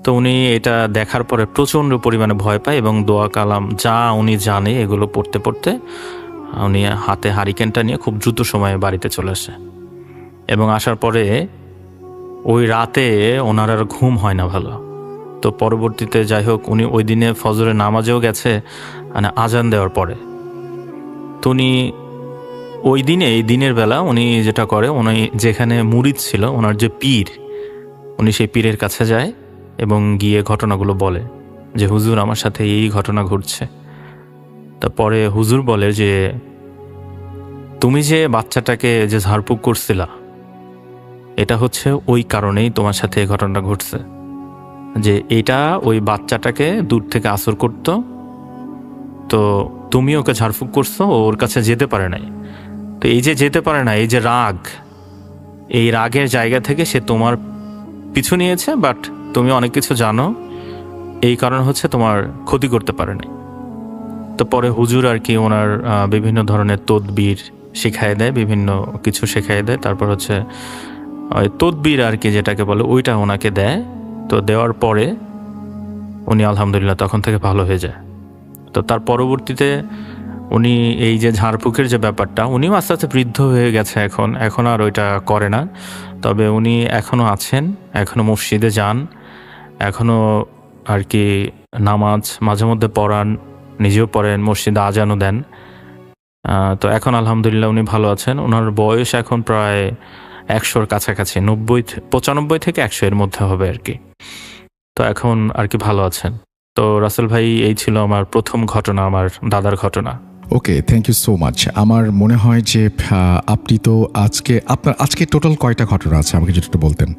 তো উনি এটা দেখার পরে প্রচণ্ড পরিমাণে ভয় পায়, এবং দোয়া কালাম যা উনি জানে এগুলো পড়তে পড়তে উনি হাতে হারিকেনটা নিয়ে খুব দ্রুত সময়ে বাড়িতে চলে আসে। এবং আসার পরে ওই রাতে ওনার আর ঘুম হয় না ভালো। তো পরবর্তীতে যাই হোক, উনি ওই দিনে ফজরের নামাজেও গেছে মানে আজান দেওয়ার পরে। তো উনি ওই দিনে, এই দিনের বেলা উনি যেটা করে, উনি যেখানে মুরিদ ছিল ওনার যে পীর, উনি সেই পীরের কাছে যায় এবং গিয়ে ঘটনাগুলো বলে যে হুজুর আমার সাথে এই ঘটনা ঘটছে। তারপরে হুজুর বলে যে তুমি যে বাচ্চাটাকে যে ঝাড়ফুঁক করছিলা, এটা হচ্ছে ওই কারণেই তোমার সাথে এই ঘটনা ঘটছে, যে এটা ওই বাচ্চাটাকে দূর থেকে আসর করতো, তো তুমি ওকে ঝাড়ফুঁক করছো, ওর কাছে যেতে পারে নাই। তো এই যে যেতে পারে না, এই যে রাগ, এই রাগের জায়গা থেকে সে তোমার পিছু নিয়েছে, বাট তুমি অনেক কিছু জানো, এই কারণ হচ্ছে তোমার ক্ষতি করতে পারে নাই। তো পরে হুজুর আর কি ওনার বিভিন্ন ধরনের তদবির শেখায় দেয়, বিভিন্ন কিছু শেখায় দেয়। তারপর হচ্ছে ওই তদবির আর কি যেটাকে বলে, ওইটা ওনাকে দেয়। তো দেওয়ার পরে উনি আলহামদুলিল্লাহ তখন থেকে ভালো হয়ে যায়। তো তার পরবর্তীতে উনি এই যে ঝাড়ফুঁকের যে ব্যাপারটা, উনিও আস্তে আস্তে বৃদ্ধ হয়ে গেছে, এখন আর ওইটা করে না। তবে উনি এখনও আছেন, এখনও মসজিদে যান, এখনও আর কি নামাজ মাঝে মধ্যে পড়ান, নিজেও পড়েন, মসজিদে আজানও দেন। তো এখন আলহামদুলিল্লাহ উনি ভালো আছেন। ওনার বয়স এখন প্রায় 100-র কাছাকাছি, 95 থেকে 100 এর মধ্যে হবে আর কি। তো এখন আর কি ভালো আছেন। তো রাসেল ভাই, এই ছিল আমার প্রথম ঘটনা, আমার দাদার ঘটনা। ওকে, থ্যাংক ইউ সো মাচ। আমার মনে হয় যে আপনি তো আজকে টোটাল কয়টা ঘটনা আছে আমাকে যদি একটু বলতেন।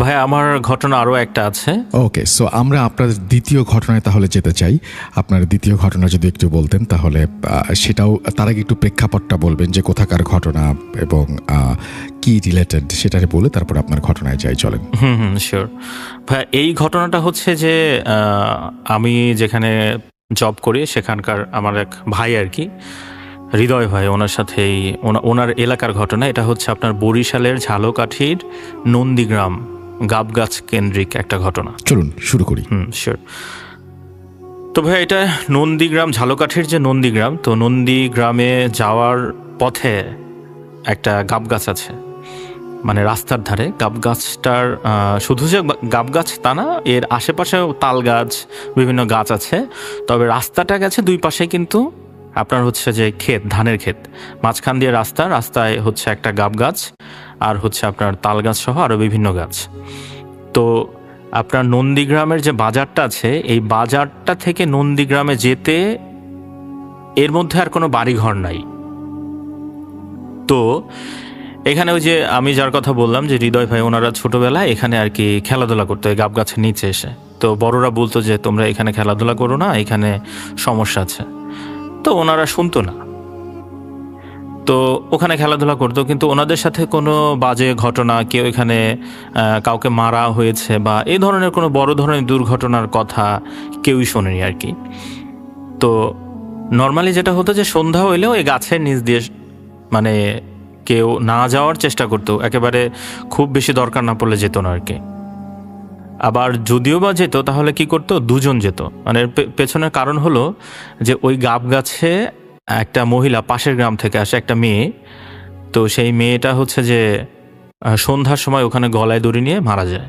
ভাই আমার ঘটনা আরও একটা আছে। ওকে, সো আমরা আপনার দ্বিতীয় ঘটনায় তাহলে যেতে চাই। আপনার দ্বিতীয় ঘটনা যদি একটু বলতেন তাহলে সেটাও, তার আগে একটু প্রেক্ষাপটটা বলবেন যে কোথাকার ঘটনা এবং কি রিলেটেড সেটা বলে তারপর আপনার ঘটনায় যাই, চলেন। শিওর ভাই। এই ঘটনাটা হচ্ছে যে আমি যেখানে জব করি সেখানকার আমার এক ভাই আর কি, হৃদয় ভাই, ওনার সাথেই ওনার এলাকার ঘটনা। এটা হচ্ছে আপনার বরিশালের ঝালকাঠির নন্দীগ্রাম গাবগাছ কেন্দ্রিক একটা ঘটনা। চলুন শুরু করি। শিওর। তো ভাই এটা নন্দীগ্রাম, ঝালকাঠির যে নন্দীগ্রাম, তো নন্দীগ্রামে যাওয়ার পথে একটা গাবগাছ আছে, মানে রাস্তার ধারে। গাবগাছটার শুধু যে গাবগাছ তা না, এর আশেপাশেও তাল গাছ, বিভিন্ন গাছ আছে। তবে রাস্তাটা গেছে দুই পাশে কিন্তু আপনার হচ্ছে যে ক্ষেত, ধানের ক্ষেত, মাঝখান দিয়ে রাস্তায় হচ্ছে একটা গাব গাছ, আর হচ্ছে আপনার তাল গাছ সহ আরও বিভিন্ন গাছ। তো আপনার নন্দীগ্রামের যে বাজারটা আছে, এই বাজারটা থেকে নন্দীগ্রামে যেতে এর মধ্যে আর কোনো বাড়িঘর নাই। তো এখানে ওই যে আমি যার কথা বললাম যে হৃদয় ভাই, ওনারা ছোটবেলায় এখানে আর কি খেলাধুলা করতো এই গাব গাছের নিচে এসে। তো বড়রা বলতো যে তোমরা এখানে খেলাধুলা করো না, এখানে সমস্যা আছে। তো ওনারা শুনতো না, তো ওখানে খেলাধুলা করতো, কিন্তু ওনাদের সাথে কোনো বাজে ঘটনা, কেউ এখানে কাউকে মারা হয়েছে বা এই ধরনের কোনো বড় ধরনের দুর্ঘটনার কথা কেউই শোনেনি আর কি। তো নর্মালি যেটা হতো যে সন্ধ্যা হইলেও এই গাছের নিচ দিয়ে মানে কেউ না যাওয়ার চেষ্টা করতো, একেবারে খুব বেশি দরকার না পড়লে যেত না আর কি। আবার যদিও বা যেত তাহলে কি করতো, দুজন যেত। মানে পেছনের কারণ হলো যে ওই গাব গাছে একটা মহিলা পাশের গ্রাম থেকে আসে, একটা মেয়ে। তো সেই মেয়েটা হচ্ছে যে সন্ধ্যার সময় ওখানে গলায় দড়ি নিয়ে মারা যায়,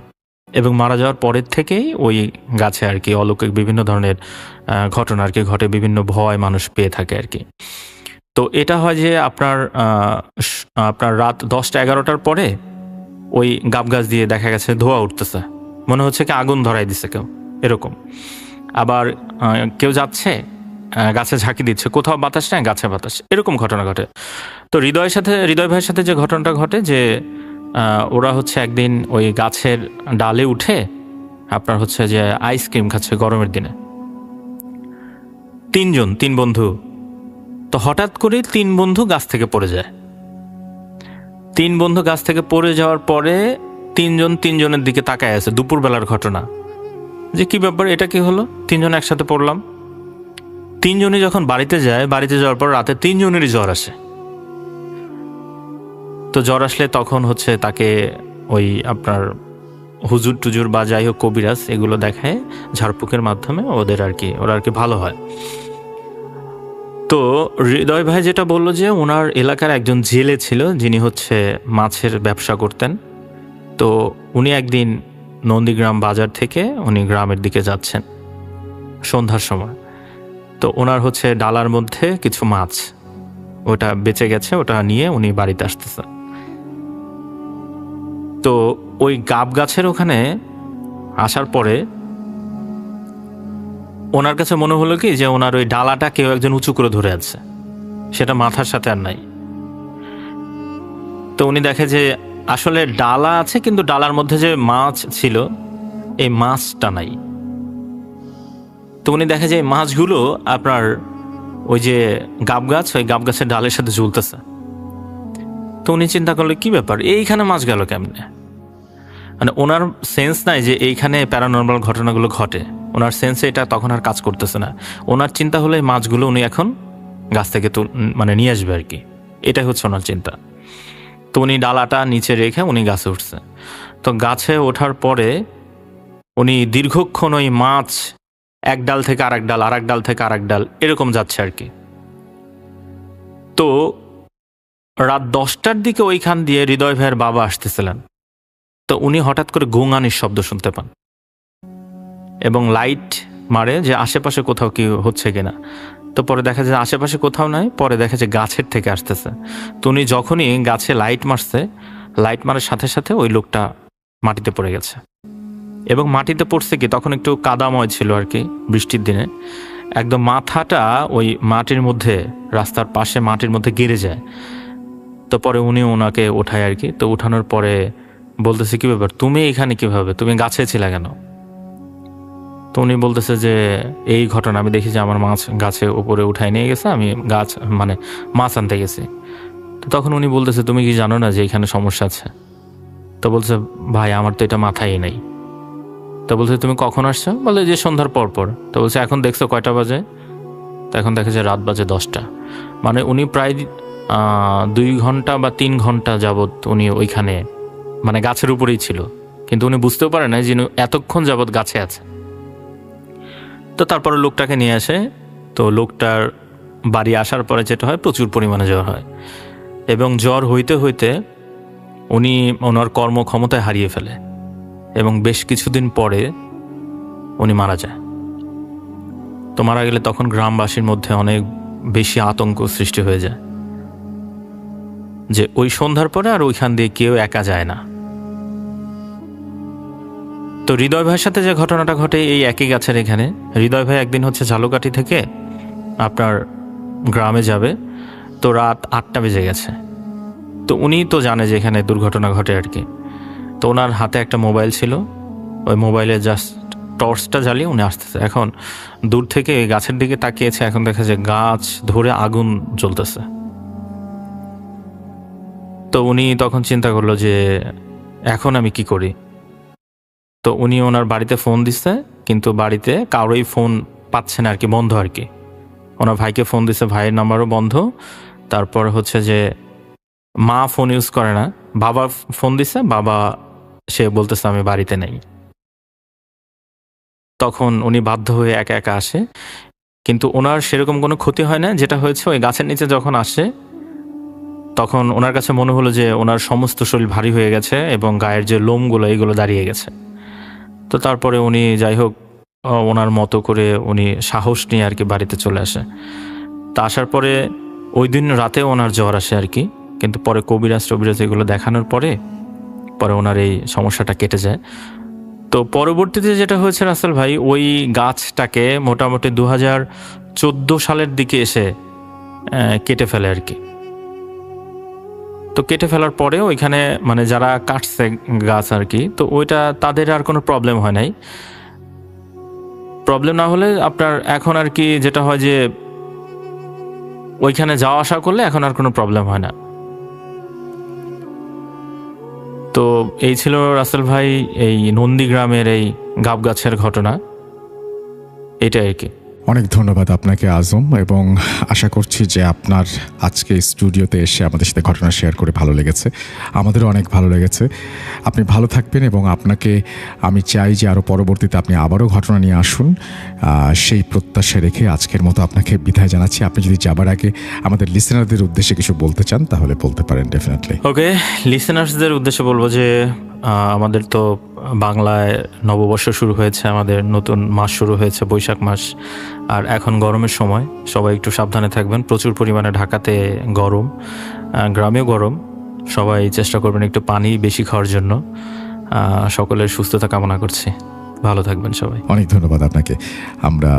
এবং মারা যাওয়ার পরের থেকেই ওই গাছে আর কি অলৌকিক বিভিন্ন ধরনের ঘটনা আর কি ঘটে, বিভিন্ন ভয় মানুষ পেয়ে থাকে আর কি। তো এটা হয় যে আপনার রাত 10টা-11টার পরে ওই গাব গাছ দিয়ে দেখা গেছে ধোঁয়া উঠতেছে, মনে হচ্ছে কি আগুন ধরাই দিছে কেউ, এরকম। আবার কেউ যাচ্ছে গাছে ঝাঁকি দিচ্ছে, কোথাও বাতাস নেই, গাছে বাতাস, এরকম ঘটনা ঘটে। তো হৃদয় ভাইয়ের সাথে যে ঘটনাটা ঘটে যে ওরা হচ্ছে একদিন ওই গাছের ডালে উঠে আপনার হচ্ছে যে আইসক্রিম খাচ্ছে গরমের দিনে, তিন বন্ধু। তো হঠাৎ করে 3 বন্ধু গাছ থেকে পড়ে যায়। 3 বন্ধু গাছ থেকে পড়ে যাওয়ার পরে 3জনের দিকে তাকায় আছে, দুপুরবেলার ঘটনা, যে কি ব্যাপার, এটা কি হলো, 3জন একসাথে পড়লাম। 3জনই যখন বাড়িতে যাওয়ার পর রাতে 3জনেরই জ্বর আসে। তো জ্বর আসলে তখন হচ্ছে তাকে ওই আপনার হুজুর টুজুর বা যাই হোক কবিরাজ এগুলো দেখায়, ঝাড়ফুঁকের মাধ্যমে ওরা আর কি ভালো হয়। তো হৃদয় ভাই যেটা বললো যে ওনার এলাকার একজন জেলে ছিল, যিনি হচ্ছে মাছের ব্যবসা করতেন। তো উনি একদিন নন্দীগ্রাম বাজার থেকে উনি গ্রামের দিকে যাচ্ছেন সন্ধ্যার সময়। তো ওনার হচ্ছে ডালার মধ্যে কিছু মাছ, ওটা বেঁচে গেছে, ওটা নিয়ে উনি বাড়িতে আসতেছে। তো ওই গাব গাছের ওখানে আসার পরে ওনার কাছে মনে হলো কি যে ওনার ওই ডালাটা কেউ একজন উঁচু করে ধরে আছে, সেটা মাথার সাথে আর নাই। তো উনি দেখে যে আসলে ডালা আছে, কিন্তু ডালার মধ্যে যে মাছ ছিল এই মাছটা নাই। তো উনি দেখে যে এই মাছগুলো আপনার ওই যে গাব গাছ, ওই গাব গাছের ডালের সাথে ঝুলতেছে। তো উনি চিন্তা করলে কি ব্যাপার, এইখানে মাছ গেল কেমনে। মানে ওনার সেন্স নাই যে এইখানে প্যারানর্মাল ঘটনাগুলো ঘটে, ওনার সেন্সে এটা তখন আর কাজ করতেছে না। ওনার চিন্তা হলো এই মাছগুলো উনি এখন গাছ থেকে মানে নিয়ে আসবে আর কি, এটাই হচ্ছে ওনার চিন্তা। তো উনি ডালাটা নিচে রেখে উনি গাছে উঠছে। তো গাছে ওঠার পরে উনি দীর্ঘক্ষণ ওই মাছ এক ডাল থেকে আরেক ডাল, আরেক ডাল থেকে আরেক ডাল, এরকম যাচ্ছে আর কি। তো রাত 10টার দিকে ওইখান দিয়ে হৃদয় ভাইয়ের বাবা আসতেছিলেন। তো উনি হঠাৎ করে গোঙানির শব্দ শুনতে পান এবং লাইট মারে যে আশেপাশে কোথাও কি হচ্ছে কিনা। তো পরে দেখা যায় আশেপাশে কোথাও নাই, পরে দেখা যায় গাছের থেকে আসতেছে। তো উনি যখনই গাছে লাইট মারছে, লাইট মারার সাথে সাথে ওই লোকটা মাটিতে পড়ে গেছে। এবং মাটিতে পড়ছে কি তখন একটু কাদাময় ছিল আর কি, বৃষ্টির দিনে একদম মাথাটা ওই মাটির মধ্যে, রাস্তার পাশে মাটির মধ্যে গেড়ে যায়। তো পরে উনি ওনাকে ওঠায় আর কি। তো উঠানোর পরে বলতেছে কি ব্যাপার, তুমি এখানে কিভাবে, তুমি গাছে ছিলে কেন? তো উনি বলতেছে যে এই ঘটনা, আমি দেখি যে আমার মাছ গাছে উপরে উঠায় নিয়ে গেছে, আমি মাছ আনতে গেছি। তো তখন উনি বলতেছে তুমি কি জানো না যে এখানে সমস্যা আছে? তো বলছে ভাই আমার তো এটা মাথায় নেই। তো বলছে তুমি কখন আসছো? বলে যে সন্ধ্যার পর পর। তো বলছে এখন দেখছো কয়টা বাজে? তো এখন দেখে যে রাত বাজে 10টা। মানে উনি প্রায় 2 ঘন্টা বা 3 ঘন্টা যাবৎ উনি ওইখানে মানে গাছের উপরেই ছিল, কিন্তু উনি বুঝতেও পারে না যে এতক্ষণ যাবৎ গাছে আছে। তো তারপরে লোকটাকে নিয়ে আসে। তো লোকটার বাড়ি আসার পরে যেটা হয়, প্রচুর পরিমাণে জ্বর হয়, এবং জ্বর হইতে হইতে উনি ওনার কর্মক্ষমতায় হারিয়ে ফেলে, এবং বেশ কিছুদিন পরে উনি মারা যায়। তো মারা গেলে তখন গ্রামবাসীর মধ্যে অনেক বেশি আতঙ্ক সৃষ্টি হয়ে যায় যে ওই সন্ধ্যার পরে আর ওইখান দিয়ে কেউ একা যায় না। তো হৃদয় ভাইয়ের সাথে যে ঘটনাটা ঘটে এই একই গাছের এখানে, হৃদয় ভাই একদিন হচ্ছে ঝালকাঠি থেকে আপনার গ্রামে যাবে, তো রাত 8টা বেজে গেছে। তো উনি তো জানে যে এখানে দুর্ঘটনা ঘটে আর কি। তো ওনার হাতে একটা মোবাইল ছিল, ওই মোবাইলে জাস্ট টর্চটা জ্বালিয়ে উনি আসতেছে। এখন দূর থেকে গাছের দিকে তাকিয়েছে, এখন দেখা যায় গাছ ধরে আগুন জ্বলতেছে। তো উনি তখন চিন্তা করলো যে এখন আমি কি করি। তো উনি ওনার বাড়িতে ফোন দিচ্ছে, কিন্তু বাড়িতে কারোই ফোন পাচ্ছে না আর কি, বন্ধ আর কি। ওনার ভাইকে ফোন দিচ্ছে, ভাইয়ের নাম্বারও বন্ধ। তারপর হচ্ছে যে মা ফোন ইউজ করে না, বাবা ফোন দিচ্ছে, বাবা সে বলতেছে আমি বাড়িতে নেই। তখন উনি বাধ্য হয়ে একা একা আসে, কিন্তু ওনার সেরকম কোনো ক্ষতি হয় না। যেটা হয়েছে ওই গাছের নিচে যখন আসে তখন ওনার কাছে মনে হলো যে ওনার সমস্ত শরীর ভারী হয়ে গেছে এবং গায়ের যে লোমগুলো এইগুলো দাঁড়িয়ে গেছে। তো তারপরে উনি যাই হোক ওনার মতো করে উনি সাহস নিয়ে আর কি বাড়িতে চলে আসে। তা আসার পরে ওই দিন রাতে ওনার জ্বর আসে আর কি, কিন্তু পরে কবিরাজ এগুলো দেখানোর পরে ওনার এই সমস্যাটা কেটে যায়। তো পরবর্তীতে যেটা হয়েছে রাসেল ভাই, ওই গাছটাকে মোটামুটি 2014 সালের দিকে এসে কেটে ফেলে আর কি। তো কেটে ফেলার পরে ওইখানে মানে যারা কাটছে গাছ আর কি, তো ওইটা তাদের আর কোনো প্রবলেম হয় নাই। প্রবলেম না হলে আপনার এখন আর কি যেটা হয় যে ওইখানে যাওয়া আসা করলে এখন আর কোনো প্রবলেম হয় না। তো এই ছিল রাসেল ভাই এই নন্দীগ্রামের এই গাব গাছের ঘটনা, এটাই আর কি। অনেক ধন্যবাদ আপনাকে আজম, এবং আশা করছি যে আপনার আজকে স্টুডিওতে এসে আমাদের সাথে ঘটনা শেয়ার করে ভালো লেগেছে। আমাদেরও অনেক ভালো লেগেছে। আপনি ভালো থাকবেন এবং আপনাকে আমি চাই যে আরও পরবর্তীতে আপনি আবারও ঘটনা নিয়ে আসুন, সেই প্রত্যাশা রেখে আজকের মতো আপনাকে বিদায় জানাচ্ছি। আপনি যদি যাবার আগে আমাদের লিসেনারদের উদ্দেশ্যে কিছু বলতে চান তাহলে বলতে পারেন ডেফিনেটলি। ওকে, লিসেনার্সদের উদ্দেশ্যে বলবো যে আমাদের তো বাংলায় নববর্ষ শুরু হয়েছে, আমাদের নতুন মাস শুরু হয়েছে বৈশাখ মাস। আর এখন গরমের সময়, সবাই একটু সাবধানে থাকবেন। প্রচুর পরিমাণে ঢাকাতে গরম, গ্রামেও গরম। সবাই চেষ্টা করবেন একটু পানি বেশি খাওয়ার জন্য। সকলের সুস্থতা কামনা করছি, ভালো থাকবেন সবাই। অনেক ধন্যবাদ আপনাকে। আমরা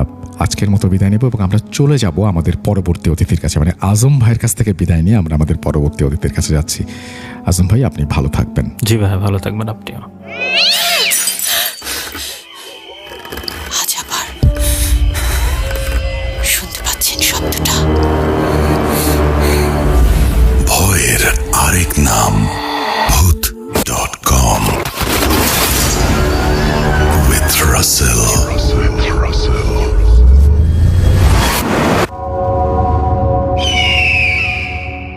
আজকের মতো বিদায় নেব এবং আমরা চলে যাব আমাদের পরবর্তী অতিথির কাছে, মানে আজম ভাইয়ের কাছ থেকে বিদায় নিয়ে আমরা আমাদের পরবর্তী অতিথির কাছে যাচ্ছি। আজম ভাই, আপনি ভালো থাকবেন। জি ভাই, ভালো থাকবেন আপনিও। আজ আবার শুনতে পাচ্ছেন শব্দটা? ভয়ের আরেক নাম ভূত.com with Russell.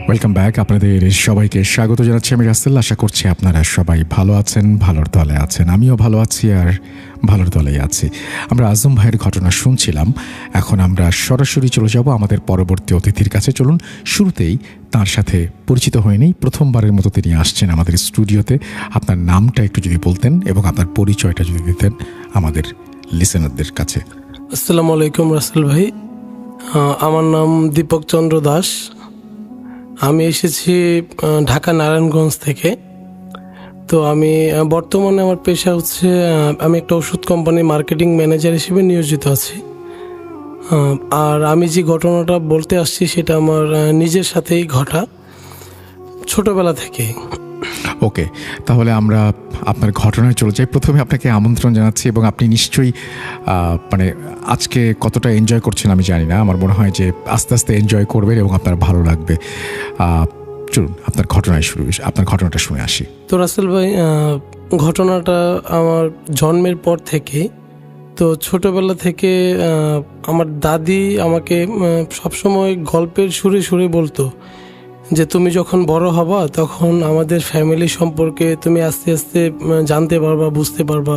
Welcome back. আপনাদের সবাইকে স্বাগত জানাচ্ছি আমি রাসেল। আশা করছি আপনারা সবাই ভালো আছেন, ভালোর দলে আছেন। আমিও ভালো আছি আর ভালোর দলেই আছি। আমরা আজম ভাইয়ের ঘটনা শুনছিলাম, এখন আমরা সরাসরি চলে যাব আমাদের পরবর্তী অতিথির কাছে। চলুন শুরুতেই তার সাথে পরিচিত হয়ে নেই। প্রথমবারের মতো তিনি আসছেন আমাদের স্টুডিওতে। আপনার নামটা একটু যদি বলতেন এবং আপনার পরিচয়টা যদি দিতেন আমাদের লিসেনারদের কাছে। আসসালামু আলাইকুম রাসেল ভাই, আমার নাম দীপক চন্দ্র দাস। আমি এসেছি ঢাকা নারায়ণগঞ্জ থেকে। তো আমি বর্তমানে আমার পেশা হচ্ছে আমি একটা ওষুধ কোম্পানির মার্কেটিং ম্যানেজার হিসেবে নিয়োজিত আছি। আর আমি যে ঘটনাটা বলতে আসছি সেটা আমার নিজের সাথেই ঘটা, ছোটবেলা থেকে। ওকে, তাহলে আমরা আপনার ঘটনায় চলে যাই। প্রথমে আপনাকে আমন্ত্রণ জানাচ্ছি এবং আপনি নিশ্চয়ই মানে আজকে কতটা এনজয় করছেন আমি জানি না, আমার মনে হয় যে আস্তে আস্তে এনজয় করবেন এবং আপনার ভালো লাগবে। চলুন আপনার ঘটনাটা শুনে আসি। তো রাসেল ভাই, ঘটনাটা আমার জন্মের পর থেকে, তো ছোটবেলা থেকে আমার দাদি আমাকে সবসময় গল্পের সুরে সুরে বলতো যে তুমি যখন বড় হবা তখন আমাদের ফ্যামিলি সম্পর্কে তুমি আস্তে আস্তে জানতে পারবা, বুঝতে পারবা।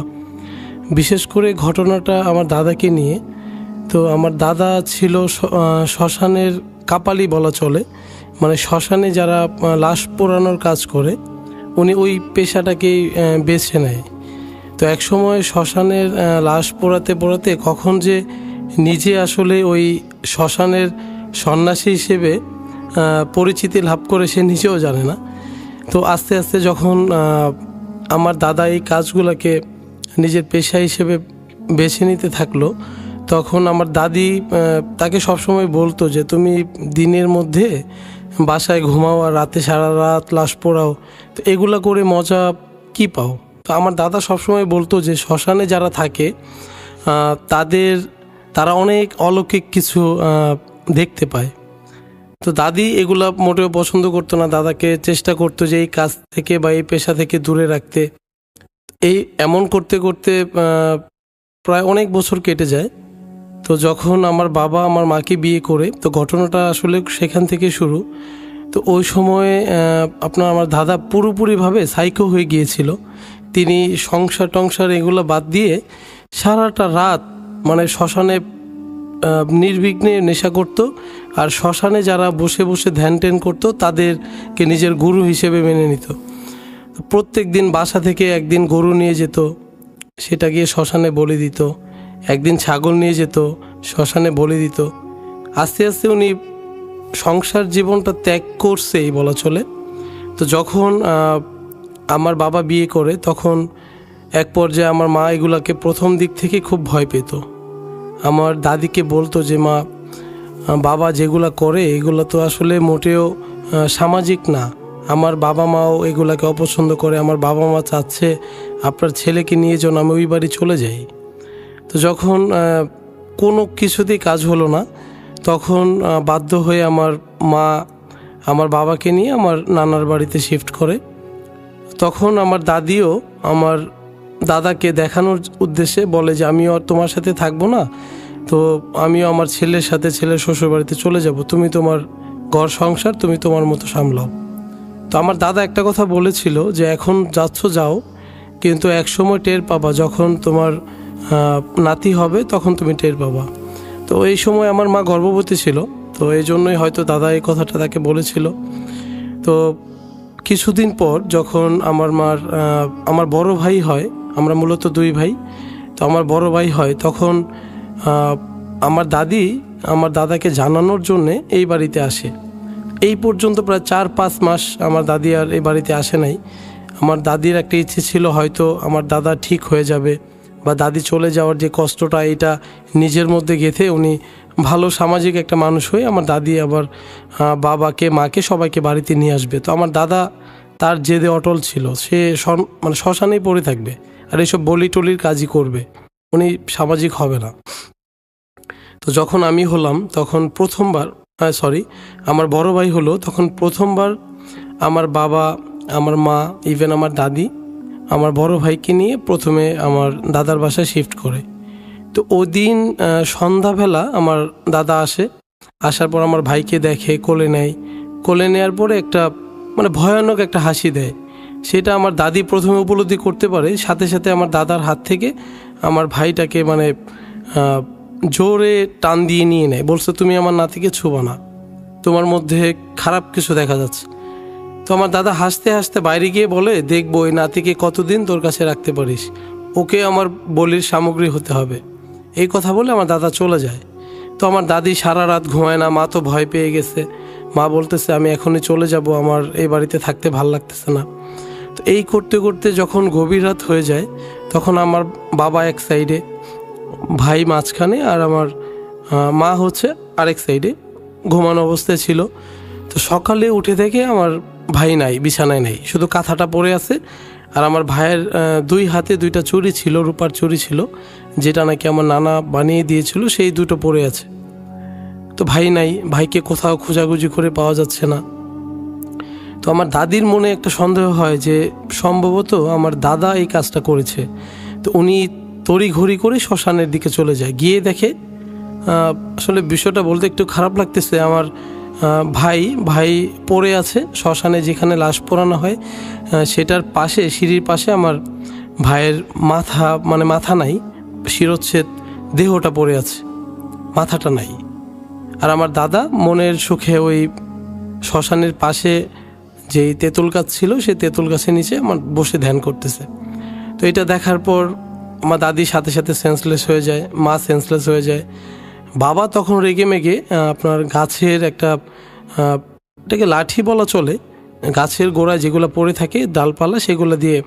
বিশেষ করে ঘটনাটা আমার দাদাকে নিয়ে। তো আমার দাদা ছিল শ্মশানের কাপালি বলা চলে, মানে শ্মশানে যারা লাশ পোড়ানোর কাজ করে উনি ওই পেশাটাকেই বেছে নেয়। তো একসময় শ্মশানের লাশ পোড়াতে পোড়াতে কখন যে নিজে আসলে ওই শ্মশানের সন্ন্যাসী হিসেবে পরিচিতি লাভ করে সে নিজেও জানে না। তো আস্তে আস্তে যখন আমার দাদা এই কাজগুলোকে নিজের পেশা হিসেবে বেছে নিতে থাকলো, তখন আমার দাদি তাকে সবসময় বলতো যে তুমি দিনের মধ্যে বাসায় ঘুমাও আর রাতে সারা রাত লাশ পোড়াও, তো এগুলা করে মজা কি পাও? তো আমার দাদা সবসময় বলতো যে শ্মশানে যারা থাকে তারা অনেক অলৌকিক কিছু দেখতে পায়। তো দাদি এগুলা মোটেও পছন্দ করতো না, দাদাকে চেষ্টা করতো যে এই কাজ থেকে বা এই পেশা থেকে দূরে রাখতে। এই এমন করতে করতে প্রায় অনেক বছর কেটে যায়। তো যখন আমার বাবা আমার মাকে বিয়ে করে, তো ঘটনাটা আসলে সেখান থেকে শুরু। তো ওই সময়ে আমার দাদা পুরোপুরিভাবে সাইকো হয়ে গিয়েছিল। তিনি সংসার এগুলো বাদ দিয়ে সারাটা রাত মানে শ্মশানে নির্বিঘ্নে নেশা করত, আর শ্মশানে যারা বসে বসে ধ্যান ট্যান করতো তাদেরকে নিজের গুরু হিসেবে মেনে নিত। প্রত্যেক দিন বাসা থেকে একদিন গরু নিয়ে যেত, সেটা গিয়ে শ্মশানে বলি দিত, একদিন ছাগল নিয়ে যেত, শ্মশানে বলি দিত। আস্তে আস্তে উনি সংসার জীবনটা ত্যাগ করছেই বলা চলে। তো যখন আমার বাবা বিয়ে করে, তখন এক পর্যায়ে আমার মা এগুলাকে প্রথম দিক থেকে খুব ভয় পেত। আমার দাদিকে বলতো যে মা, বাবা যেগুলা করে এগুলো তো আসলে মোটেও সামাজিক না, আমার বাবা মাও এগুলাকে অপছন্দ করে, আমার বাবা মা চাচ্ছে আপনার ছেলেকে নিয়ে যেন আমি ওই বাড়ি চলে যাই। তো যখন কোনো কিছুতেই কাজ হলো না, তখন বাধ্য হয়ে আমার মা আমার বাবাকে নিয়ে আমার নানার বাড়িতে শিফট করে। তখন আমার দাদিও আমার দাদাকে দেখানোর উদ্দেশ্যে বলে যে আমিও আর তোমার সাথে থাকবো না, তো আমিও আমার ছেলের সাথে ছেলের শ্বশুর বাড়িতে চলে যাব, তুমি তোমার ঘর সংসার তুমি তোমার মতো সামলাও। তো আমার দাদা একটা কথা বলেছিল যে এখন যাচ্ছ যাও, কিন্তু এক সময় টের পাবা, যখন তোমার নাতি হবে তখন তুমি টের পাবা। তো এই সময় আমার মা গর্ভবতী ছিল, তো এই জন্যই হয়তো দাদা এই কথাটা তাকে বলেছিল। তো কিছুদিন পর যখন আমার বড় ভাই হয়, আমরা মূলত দুই ভাই, তো আমার বড় ভাই হয়, তখন আমার দাদি আমার দাদাকে জানানোর জন্যে এই বাড়িতে আসে। এই পর্যন্ত প্রায় 4-5 মাস আমার দাদি আর এই বাড়িতে আসে নাই। আমার দাদির একটা ইচ্ছে ছিল হয়তো আমার দাদা ঠিক হয়ে যাবে, বা দাদি চলে যাওয়ার যে কষ্টটা এটা নিজের মধ্যে গেঁথে উনি ভালো সামাজিক একটা মানুষ হয়ে আমার দাদি আবার বাবাকে মাকে সবাইকে বাড়িতে নিয়ে আসবে। তো আমার দাদা তার জেদে অটল ছিল, সে মানে শ্মশানেই পড়ে থাকবে আর এইসব বলি টলির কাজই করবে, উনি সামাজিক হবে না। তো যখন আমি হলাম তখন প্রথমবার আমার বড় ভাই হলো, তখন প্রথমবার আমার বাবা, আমার মা, ইভেন আমার দাদি আমার বড় ভাইকে নিয়ে প্রথমে আমার দাদার বাসায় শিফট করে। তো ওদিন সন্ধ্যাবেলা আমার দাদা আসে, আসার পর আমার ভাইকে দেখে, কোলে নেয়, কোলে নেওয়ার পরে একটা মানে ভয়ানক একটা হাসি দেয়। সেটা আমার দাদি প্রথমে উপলব্ধি করতে পারে, সাথে সাথে আমার দাদার হাত থেকে আমার ভাইটাকে মানে জোরে টান দিয়ে নিয়ে নেয়, বলছে তুমি আমার নাতিকে ছুঁবা না, তোমার মধ্যে খারাপ কিছু দেখা যাচ্ছে। তো আমার দাদা হাসতে হাসতে বাইরে গিয়ে বলে, দেখবো এই নাতিকে কতদিন তোর কাছে রাখতে পারিস, ওকে আমার বলির সামগ্রী হতে হবে। এই কথা বলে আমার দাদা চলে যায়। তো আমার দাদি সারা রাত ঘুমায় না, মা তো ভয় পেয়ে গেছে, মা বলতেছে আমি এখনই চলে যাব, আমার এই বাড়িতে থাকতে ভাল লাগতেছে না। তো এই করতে করতে যখন গভীর রাত হয়ে যায়, তখন আমার বাবা এক সাইডে, ভাই মাঝখানে, আর আমার মা হচ্ছে আরেক সাইডে ঘুমানো অবস্থায় ছিল। তো সকালে উঠে দেখে আমার ভাই নাই, বিছানায় নাই, শুধু কাঁথাটা পড়ে আছে। আর আমার ভাইয়ের 2 হাতে 2টা চুড়ি ছিল, রূপার চুড়ি ছিল, যেটা নাকি আমার নানা বানিয়ে দিয়েছিল, সেই 2টো পড়ে আছে। তো ভাই নাই, ভাইকে কোথাও খোঁজাখুঁজি করে পাওয়া যাচ্ছে না। তো আমার দাদির মনে একটা সন্দেহ হয় যে সম্ভবত আমার দাদা এই কাজটা করেছে। তো উনি তড়িঘড়ি করে শ্মশানের দিকে চলে যায়, গিয়ে দেখে, আসলে বিষয়টা বলতে একটু খারাপ লাগতেছে, আমার ভাই পড়ে আছে শ্মশানে, যেখানে লাশ পোড়ানো হয় সেটার পাশে, সিঁড়ির পাশে আমার ভাইয়ের মাথা নাই, শিরচ্ছেদ, দেহটা পড়ে আছে, মাথাটা নাই। আর আমার দাদা মনের সুখে ওই শ্মশানের পাশে যেই তেঁতুল গাছ ছিল, সেই তেঁতুল গাছের নিচে আমার বসে ধ্যান করতেছে। তো এটা দেখার পর আমার দাদি সাথে সাথে সেন্সলেস হয়ে যায়, মা সেন্সলেস হয়ে যায়। বাবা তখন রেগে মেগে আপনার গাছের এটাকে লাঠি বলা চলে, গাছের গোড়ায় যেগুলো পড়ে থাকে ডালপালা, সেগুলো দিয়ে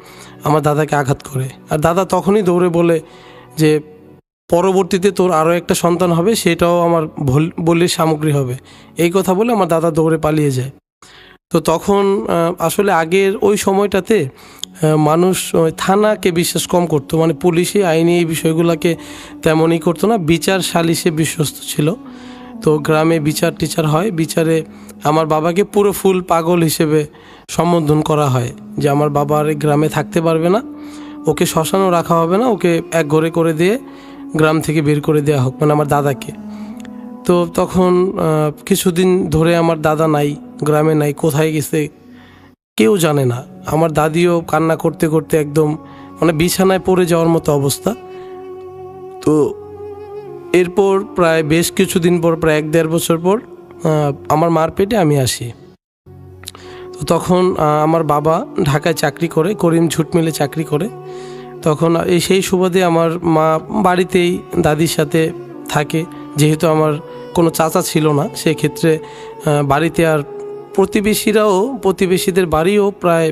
আমার দাদাকে আঘাত করে। আর দাদা তখনই দৌড়ে বলে যে পরবর্তীতে তোর আরও একটা সন্তান হবে, সেটাও আমার বলির সামগ্রী হবে। এই কথা বলে আমার দাদা দৌড়ে পালিয়ে যায়। তো তখন আসলে আগের ওই সময়টাতে মানুষ থানাকে বিশ্বাস কম করতো, মানে পুলিশে আইনি এই বিষয়গুলোকে তেমনই করতো না, বিচার সালিশে বিশ্বস্ত ছিল। তো গ্রামে বিচার টিচার হয়, বিচারে আমার বাবাকে পুরো ফুল পাগল হিসেবে সম্বোধন করা হয় যে আমার বাবা আর গ্রামে থাকতে পারবে না, ওকে শ্মশানও রাখা হবে না, ওকে এক ঘরে করে দিয়ে গ্রাম থেকে বের করে দেওয়া হোক, মানে আমার দাদাকে। তো তখন কিছুদিন ধরে আমার দাদা নাই, গ্রামে নাই, কোথায় গেছে কেউ জানে না। আমার দাদিও কান্না করতে করতে একদম মানে বিছানায় পড়ে যাওয়ার মতো অবস্থা। তো এরপর প্রায় বেশ কিছুদিন পর, প্রায় 1-1.5 বছর পর আমার মার পেটে আমি আসি। তো তখন আমার বাবা ঢাকায় চাকরি করে, করিম ঝুট মিলে চাকরি করে। তখন সেই সুবাদে আমার মা বাড়িতেই দাদির সাথে থাকে, যেহেতু আমার কোনো চাচা ছিল না, সেক্ষেত্রে বাড়িতে আর প্রতিবেশীদের বাড়িও প্রায়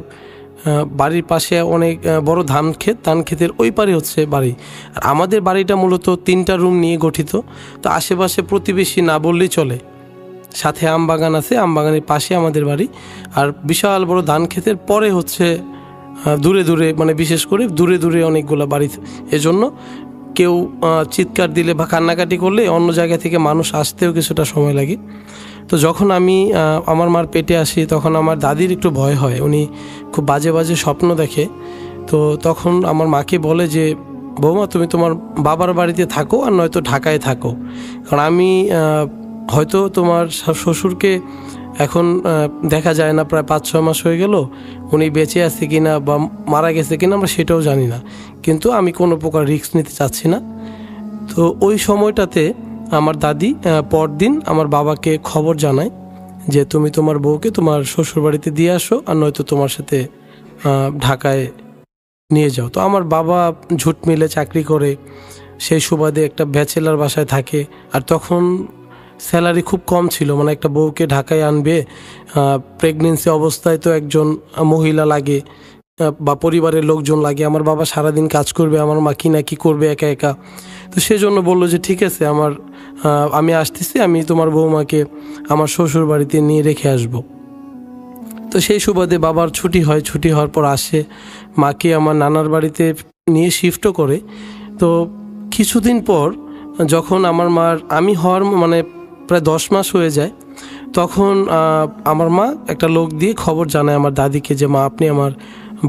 বাড়ির পাশে অনেক বড় ধান ক্ষেতের ওই পারে হচ্ছে বাড়ি। আর আমাদের বাড়িটা মূলত 3টা রুম নিয়ে গঠিত। তো আশেপাশে প্রতিবেশী না বললেই চলে, সাথে আম বাগান আছে, আম বাগানের পাশে আমাদের বাড়ি। আর বিশাল বড় ধান ক্ষেতের পরে হচ্ছে দূরে দূরে, মানে বিশেষ করে দূরে দূরে অনেকগুলো বাড়ি। এজন্য কেউ চিৎকার দিলে বা কান্নাকাটি করলে অন্য জায়গা থেকে মানুষ আসতেও কিছুটা সময় লাগে। তো যখন আমি আমার মার পেটে আসি, তখন আমার দাদির একটু ভয় হয়, উনি খুব বাজে বাজে স্বপ্ন দেখে। তো তখন আমার মাকে বলে যে বৌমা, তুমি তোমার বাবার বাড়িতে থাকো আর নয়তো ঢাকায় থাকো, কারণ আমি হয়তো তোমার শ্বশুরকে এখন দেখা যায় না, প্রায় 5-6 মাস হয়ে গেল, উনি বেঁচে আছে কিনা বা মারা গেছে কিনা আমরা সেটাও জানি না, কিন্তু আমি কোনো প্রকার রিস্ক নিতে চাচ্ছি না। তো ওই সময়টাতে আমার দাদি পরদিন আমার বাবাকে খবর জানায় যে তুমি তোমার বউকে তোমার শ্বশুরবাড়িতে দিয়ে আসো, আর নয়তো তোমার সাথে ঢাকায় নিয়ে যাও। তো আমার বাবা ঝুট মিলে চাকরি করে, সেই সুবাদে একটা ব্যাচেলার বাসায় থাকে। আর তখন স্যালারি খুব কম ছিল, মানে একটা বউকে ঢাকায় আনবে, প্রেগনেন্সি অবস্থায় তো একজন মহিলা লাগে বা পরিবারের লোকজন লাগে। আমার বাবা সারাদিন কাজ করবে, আমার মা কি না কি করবে একা একা। তো সেজন্য বললো যে ঠিক আছে, আমি আসতেছি, আমি তোমার বৌমাকে আমার শ্বশুর বাড়িতে নিয়ে রেখে আসব। তো সেই সুবাদে বাবার ছুটি হয়, ছুটি হওয়ার পর আসে, মাকে আমার নানার বাড়িতে নিয়ে শিফটও করে। তো কিছুদিন পর যখন আমি হওয়ার মানে প্রায় 10 মাস হয়ে যায়, তখন আমার মা একটা লোক দিয়ে খবর জানায় আমার দাদিকে যে মা, আপনি আমার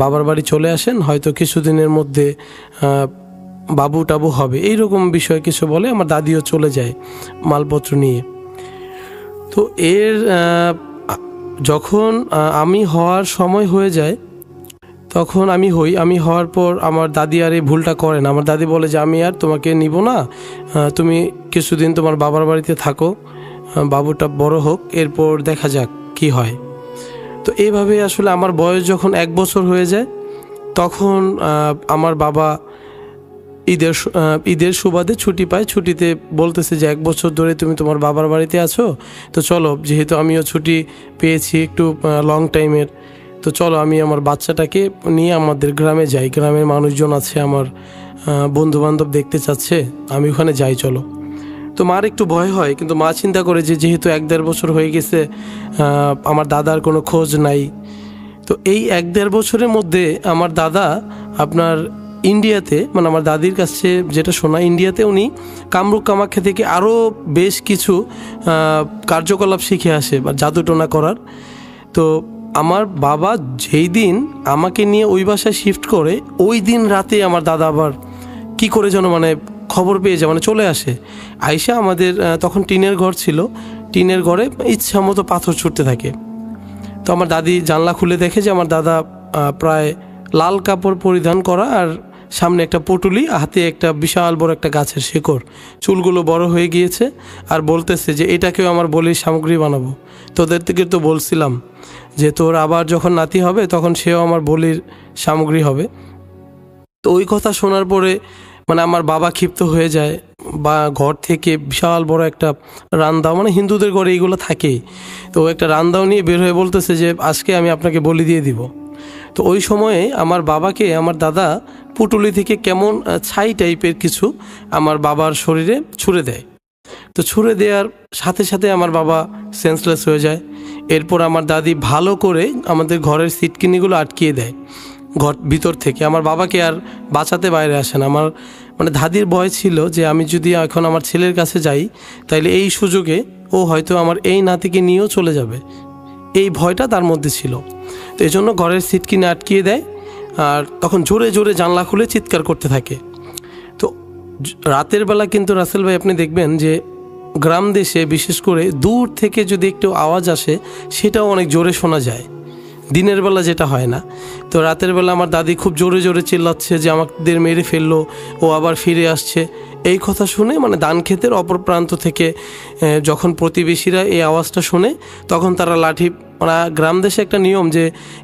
বাবার বাড়ি চলে আসেন, হয়তো কিছুদিনের মধ্যে বাবু টাবু হবে, এইরকম বিষয় কিছু বলে। আমার দাদিও চলে যায় মালপত্র নিয়ে। তো যখন আমি হওয়ার সময় হয়ে যায়, তখন আমি হওয়ার পর আমার দাদি আর এই ভুলটা করে না। আমার দাদি বলে যে আমি আর তোমাকে নিব না, তুমি কিছুদিন তোমার বাবার বাড়িতে থাকো, বাবুটা বড় হোক, এরপর দেখা যাক কি হয়। তো এইভাবে আসলে আমার বয়স যখন 1 বছর হয়ে যায়, তখন আমার বাবা ঈদের সুবাদে ছুটি পায়। ছুটিতে বলতেছে যে 1 বছর ধরে তুমি তোমার বাবার বাড়িতে আছো, তো চলো, যেহেতু আমিও ছুটি পেয়েছি একটু লং টাইমের, তো চলো আমি আমার বাচ্চাটাকে নিয়ে আমাদের গ্রামে যাই, গ্রামের মানুষজন আছে, আমার বন্ধু বান্ধব দেখতে চাচ্ছে, আমি ওখানে যাই, চলো। তো মার একটু ভয় হয়, কিন্তু মা চিন্তা করে যে যেহেতু 1-1.5 বছর হয়ে গেছে, আমার দাদার কোনো খোঁজ নাই। তো এই 1-1.5 বছরের মধ্যে আমার দাদা আপনার ইন্ডিয়াতে, মানে আমার দাদির কাছে যেটা শোনা, ইন্ডিয়াতে উনি কামরূপ কামাখ্যা থেকে আরও বেশ কিছু কার্যকলাপ শিখে আসে বা জাদুটোনা করার। তো আমার বাবা যেই দিন আমাকে নিয়ে ওই বাসায় শিফট করে, ওই দিন রাতে আমার দাদা আবার কি করে যেন মানে খবর পেয়ে যায়, মানে চলে আসে। আইসা আমাদের তখন টিনের ঘর ছিল, টিনের ঘরে ইচ্ছা মতো পাথর ছুটতে থাকে। তো আমার দাদি জানলা খুলে দেখে যে আমার দাদা প্রায় লাল কাপড় পরিধান করা, আর সামনে একটা পটুলি, হাতে একটা বিশাল বড় একটা গাছের শিকড়, চুলগুলো বড় হয়ে গিয়েছে, আর বলতেছে যে এটাকেও আমার বলির সামগ্রী বানাবো। তোদের থেকে তো বলছিলাম যে তোর আবার যখন নাতি হবে তখন সেও আমার বলির সামগ্রী হবে। তো ওই কথা শোনার পরে মানে আমার বাবা ক্ষিপ্ত হয়ে যায়, বা ঘর থেকে বিশাল বড় একটা রান্দাও, মানে হিন্দুদের ঘরে এইগুলো থাকেই, তো একটা রান্দাও নিয়ে বের হয়ে বলতেছে যে আজকে আমি আপনাকে বলি দিয়ে দিব। তো ওই সময়ে আমার বাবাকে আমার দাদা পুটুলি থেকে কেমন ছাই টাইপের কিছু আমার বাবার শরীরে ছুঁড়ে দেয়। তো ছুঁড়ে দেওয়ার সাথে সাথে আমার বাবা সেন্সলেস হয়ে যায়। এরপর আমার দাদি ভালো করে আমাদের ঘরের সিটকিনিগুলো আটকিয়ে দেয় ঘর ভিতর থেকে। আমার বাবাকে আর বাঁচাতে বাইরে আসে না। আমার মানে দাদির ভয় ছিল যে আমি যদি এখন আমার ছেলের কাছে যাই তাইলে এই সুযোগে ও হয়তো আমার এই নাতিকে নিয়েও চলে যাবে, এই ভয়টা তার মধ্যে ছিল। তো এই জন্য ঘরের সিটকিনি আটকিয়ে দেয়, আর তখন জোরে জোরে জানলা খুলে চিৎকার করতে থাকে। তো রাতের বেলা কিন্তু রাসেল ভাই আপনি দেখবেন যে গ্রাম দেশে বিশেষ করে দূর থেকে যদি একটু আওয়াজ আসে সেটাও অনেক জোরে শোনা যায়, দিনের বেলা যেটা হয় না। তো রাতের বেলা আমার দাদি খুব জোরে জোরে চিল্লাচ্ছে যে আমাদের মেরে ফেললো, ও আবার ফিরে আসছে। এই কথা শুনে মানে ধান ক্ষেতের অপর প্রান্ত থেকে যখন প্রতিবেশীরা এই আওয়াজটা শুনে তখন তারা লাঠি, মানে গ্রাম দেশে একটা নিয়ম যে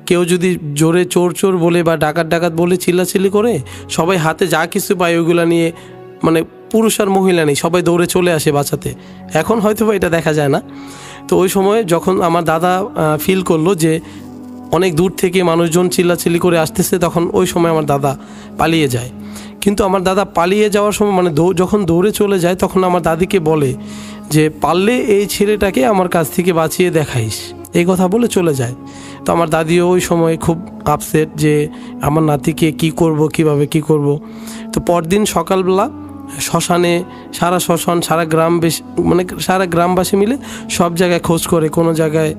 কেউ যদি জোরে চোর চোর বলে বা ডাকাত ডাকাত বলে চিল্লাচিল্লি করে, সবাই হাতে যা কিছু পায় ওইগুলো নিয়ে, মানে পুরুষ আর মহিলা নেই, সবাই দৌড়ে চলে আসে বাঁচাতে। এখন হয়তো বা এটা দেখা যায় না। তো ওই সময় যখন আমার দাদা ফিল করলো যে অনেক দূর থেকে মানুষজন চিল্লাচিল্লি করে আসতেছে, তখন ওই সময় আমার দাদা পালিয়ে যায়। কিন্তু আমার দাদা পালিয়ে যাওয়ার সময় মানে যখন দৌড়ে চলে যায় তখন আমার দাদিকে বলে যে পারলে এই ছেলেটাকে আমার কাছ থেকে বাঁচিয়ে দেখাইস, এই কথা বলে চলে যায়। তো আমার দাদিও ওই সময় খুব আপসেট যে আমার নাতিকে কি করব, কিভাবে কি করব। তো পরদিন সকালবেলা শ্মশানে, সারা শ্মশান, সারা গ্রাম মানে সারা গ্রামবাসী মিলে সব জায়গায় খোঁজ করে, কোনো জায়গায়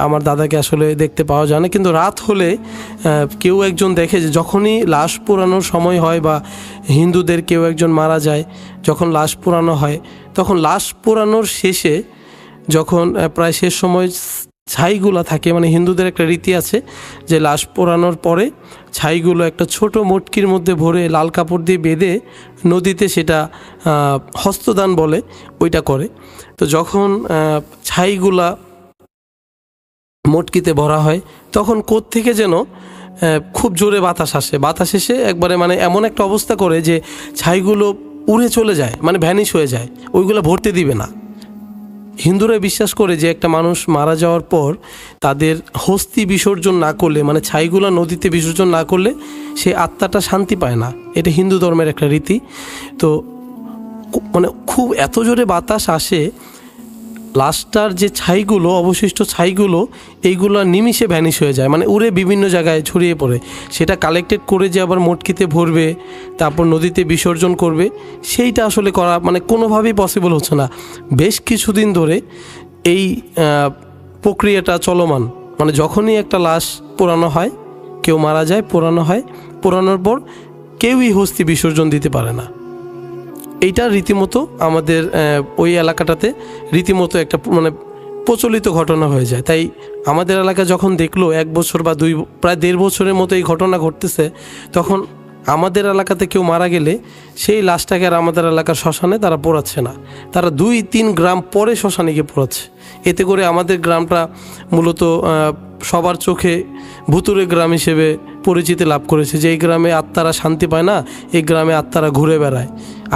আমার দাদাকে আসলে দেখতে পাওয়া যায় না। কিন্তু রাত হলে কেউ একজন দেখে যে যখনই লাশ পোড়ানোর সময় হয় বা হিন্দুদের কেউ একজন মারা যায়, যখন লাশ পোড়ানো হয় তখন লাশ পোড়ানোর শেষে যখন প্রায় শেষ সময় ছাইগুলো থাকে, মানে হিন্দুদের একটা রীতি আছে যে লাশ পোড়ানোর পরে ছাইগুলো একটা ছোট মটকির মধ্যে ভরে লাল কাপড় দিয়ে বেঁধে নদীতে, সেটা হস্তদান বলে, ওইটা করে। তো যখন ছাইগুলা মটকিতে ভরা হয় তখন কোত্থেকে যেন খুব জোরে বাতাস আসে, বাতাস এসে একবারে মানে এমন একটা অবস্থা করে যে ছাইগুলো উড়ে চলে যায়, মানে ভ্যানিশ হয়ে যায়, ওইগুলো ভরতে দিবে না। হিন্দুরা বিশ্বাস করে যে একটা মানুষ মারা যাওয়ার পর তাদের হস্তি বিসর্জন না করলে, মানে ছাইগুলো নদীতে বিসর্জন না করলে সে আত্মাটা শান্তি পায় না। এটা হিন্দু ধর্মের একটা রীতি। তো মানে খুব এত জোরে বাতাস আসে, লাশটার যে ছাইগুলো, অবশিষ্ট ছাইগুলো, এইগুলো নিমিষে ভ্যানিশ হয়ে যায়, মানে উড়ে বিভিন্ন জায়গায় ছড়িয়ে পড়ে। সেটা কালেক্টেড করে যে আবার মটকিতে ভরবে, তারপর নদীতে বিসর্জন করবে, সেইটা আসলে করা মানে কোনোভাবেই পসিবল হচ্ছে না। বেশ কিছুদিন ধরে এই প্রক্রিয়াটা চলমান। মানে যখনই একটা লাশ পোড়ানো হয়, কেউ মারা যায়, পোড়ানো হয়, পোড়ানোর পর কেউই হস্তি বিসর্জন দিতে পারে না। এইটা রীতিমতো আমাদের ওই এলাকাটাতে রীতিমতো একটা মানে প্রচলিত ঘটনা হয়ে যায়। তাই আমাদের এলাকা যখন দেখলো 1 বছর বা প্রায় 1.5 বছরের মতো এই ঘটনা ঘটতেছে, তখন আমাদের এলাকাতে কেউ মারা গেলে সেই লাশটাকে আর আমাদের এলাকার শ্মশানে তারা পোড়াচ্ছে না, তারা 2-3 গ্রাম পরে শ্মশানে গিয়ে পোড়াচ্ছে। এতে করে আমাদের গ্রামটা মূলত সবার চোখে ভুতুরে গ্রাম হিসেবে পরিচিতি লাভ করেছে, যে এই গ্রামে আত্মারা শান্তি পায় না, এই গ্রামে আত্মারা ঘুরে বেড়ায়।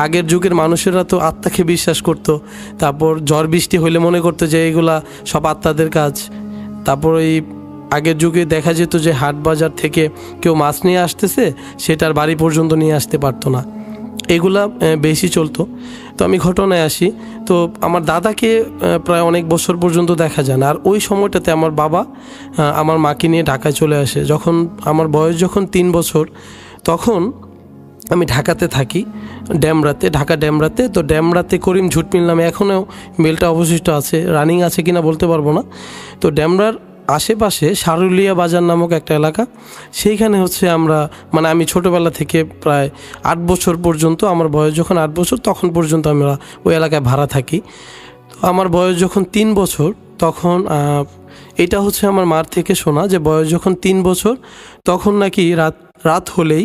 আগের যুগের মানুষেরা তো আত্মাকে বিশ্বাস করতো, তারপর ঝড় বৃষ্টি হইলে মনে করতো যে এইগুলা সব আত্মাদের কাজ। তারপর এই আগের যুগে দেখা যেত যে হাট বাজার থেকে কেউ মাছ নিয়ে আসতেছে, সেটার বাড়ি পর্যন্ত নিয়ে আসতে পারতো না, এগুলা বেশি চলতো। তো আমি ঘটনায় আসি। তো আমার দাদাকে প্রায় অনেক বছর পর্যন্ত দেখা যায় না। আর ওই সময়টাতে আমার বাবা আমার মাকে নিয়ে ঢাকায় চলে আসে। যখন আমার বয়স 3 বছর, তখন আমি ঢাকাতে থাকি, ঢাকা ড্যামরাতে। তো ড্যামরাতে করিম ঝুট মিল নামে এখনও মিলটা অবশিষ্ট আছে, রানিং আছে কিনা বলতে পারবো না। তো ড্যামরার আশেপাশে সারুলিয়া বাজার নামক একটা এলাকা, সেইখানে হচ্ছে আমরা মানে আমি ছোটোবেলা থেকে প্রায় 8 বছর পর্যন্ত, আমার বয়স যখন 8 বছর তখন পর্যন্ত আমরা ওই এলাকায় ভাড়া থাকি। তো আমার বয়স যখন 3 বছর, তখন এটা হচ্ছে আমার মার থেকে শোনা যে বয়স যখন 3 বছর তখন নাকি রাত হলেই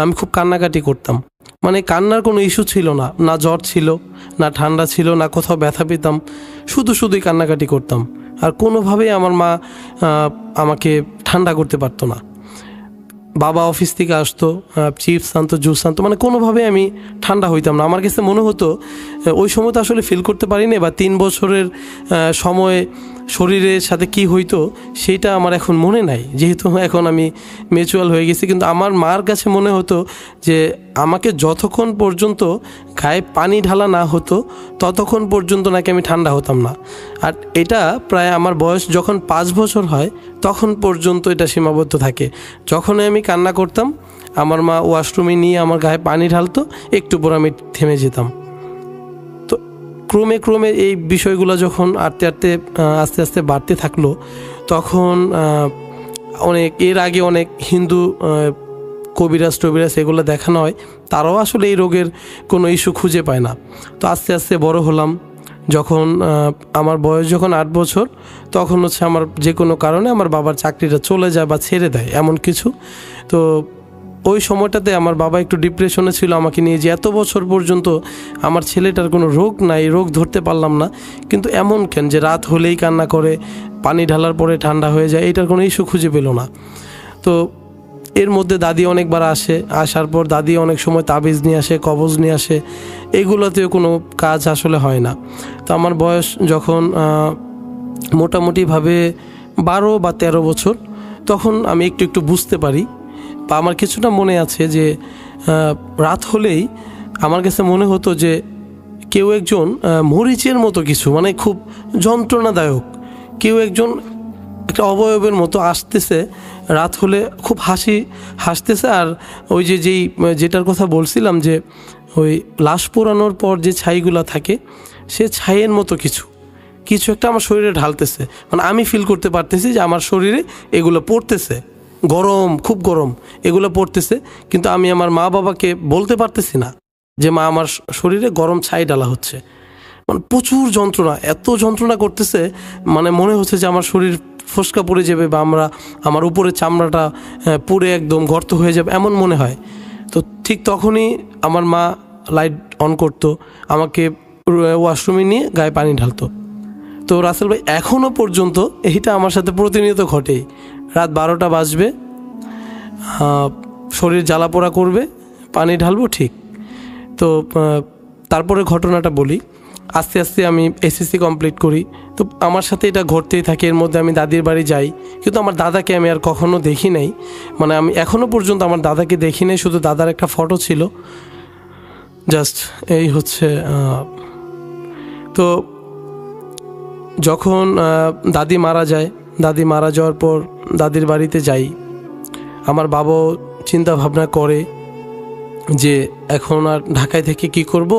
আমি খুব কান্নাকাটি করতাম। মানে কান্নার কোনো ইস্যু ছিল না, না জ্বর ছিল, না ঠান্ডা ছিল, না কোথাও ব্যথা পেতাম, শুধুই কান্নাকাটি করতাম। আর কোনোভাবেই আমার মা আমাকে ঠান্ডা করতে পারতো না। বাবা অফিস থেকে আসতো, চিপস আনতো, জুস আনতো, মানে কোনোভাবে আমি ঠান্ডা হইতাম না। আমার কাছে মনে হতো ওই সময় তো আসলে ফিল করতে পারিনি, বা 3 বছরের সময় শরীরের সাথে কি হইতো সেটা আমার এখন মনে নাই, যেহেতু এখন আমি ম্যাচুয়াল হয়ে গেছি। কিন্তু আমার মার কাছে মনে হতো যে আমাকে যতক্ষণ পর্যন্ত গায়ে পানি ঢালা না হতো ততক্ষণ পর্যন্ত নাকি আমি ঠান্ডা হতাম না। আর এটা প্রায় আমার বয়স যখন 5 বছর হয় তখন পর্যন্ত এটা সীমাবদ্ধ থাকে। যখনই আমি কান্না করতাম আমার মা ওয়াশরুমে নিয়ে আমার গায়ে পানি ঢালতো, একটু পর আমি থেমে যেতাম। তো ক্রমে ক্রমে এই বিষয়গুলো যখন আস্তে আস্তে বাড়তে থাকলো, তখন এর আগে অনেক হিন্দু কবিরাজ টবিরাজ এগুলো দেখানো হয়, তারাও আসলে এই রোগের কোনো ইস্যু খুঁজে পায় না। তো আস্তে আস্তে বড় হলাম, যখন আমার বয়স যখন 8 বছর, তখন হচ্ছে আমার যে কোনো কারণে আমার বাবার চাকরিটা চলে যায় বা ছেড়ে দেয় এমন কিছু। তো ওই সময়টাতে আমার বাবা একটু ডিপ্রেশনে ছিল আমাকে নিয়ে, যে এত বছর পর্যন্ত আমার ছেলেটার কোনো রোগ নাই, রোগ ধরতে পারলাম না, কিন্তু এমন কেন যে রাত হলেই কান্না করে, পানি ঢালার পরে ঠান্ডা হয়ে যায়, এটার কোনো ইস্যু খুঁজে পেল না। তো এর মধ্যে দাদি অনেকবার আসার পর দাদি অনেক সময় তাবিজ নিয়ে আসে, কবজ নিয়ে আসে, এগুলোতেও কোনো কাজ আসলে হয় না। তো আমার বয়স যখন মোটামুটিভাবে 12 বা 13 বছর, তখন আমি একটু একটু বুঝতে পারি, বা আমার কিছুটা মনে আছে যে রাত হলেই আমার কাছে মনে হতো যে কেউ একজন মরিচের মতো কিছু, মানে খুব যন্ত্রণাদায়ক কেউ একজন একটা অবয়বের মতো আসতেছে, রাত হলে খুব হাসতেছে। আর ওই যেটার কথা বলছিলাম যে ওই লাশ পোড়ানোর পর যে ছাইগুলো থাকে, সে ছাইয়ের মতো কিছু একটা আমার শরীরে ঢালতেছে, মানে আমি ফিল করতে পারতেছি যে আমার শরীরে এগুলো পড়তেছে, গরম, খুব গরম এগুলো পড়তেছে, কিন্তু আমি আমার মা বাবাকে বলতে পারতেছি না যে মা আমার শরীরে গরম ছাই ডালা হচ্ছে। মানে প্রচুর যন্ত্রণা, এত যন্ত্রণা করতেছে, মানে মনে হচ্ছে যে আমার শরীর ফসকা পড়ে যাবে, বা আমার উপরে চামড়াটা পুড়ে একদম গর্ত হয়ে যাবে, এমন মনে হয়। তো ঠিক তখনই আমার মা লাইট অন করতো, আমাকে ওয়াশরুমে নিয়ে গায়ে পানি ঢালতো। তো রাসেল ভাই এখনও পর্যন্ত এইটা আমার সাথে প্রতিনিয়ত ঘটেই। রাত 12টা বাজবে, শরীর জ্বালাপোড়া করবে, পানি ঢালবো, ঠিক। তো তারপরে ঘটনাটা বলি। আস্তে আস্তে আমি এসএসসি কমপ্লিট করি, তো আমার সাথে এটা ঘটতেই থাকে। এর মধ্যে আমি দাদির বাড়ি যাই, কিন্তু আমার দাদাকে আমি আর কখনো দেখি নাই, মানে আমি এখনও পর্যন্ত আমার দাদাকে দেখি নাই, শুধু দাদার একটা ফটো ছিল, জাস্ট এই হচ্ছে। তো যখন দাদি মারা যাওয়ার পর দাদির বাড়িতে যাই, আমার বাবাও চিন্তা ভাবনা করে যে এখন আর ঢাকায় থেকে কি করব,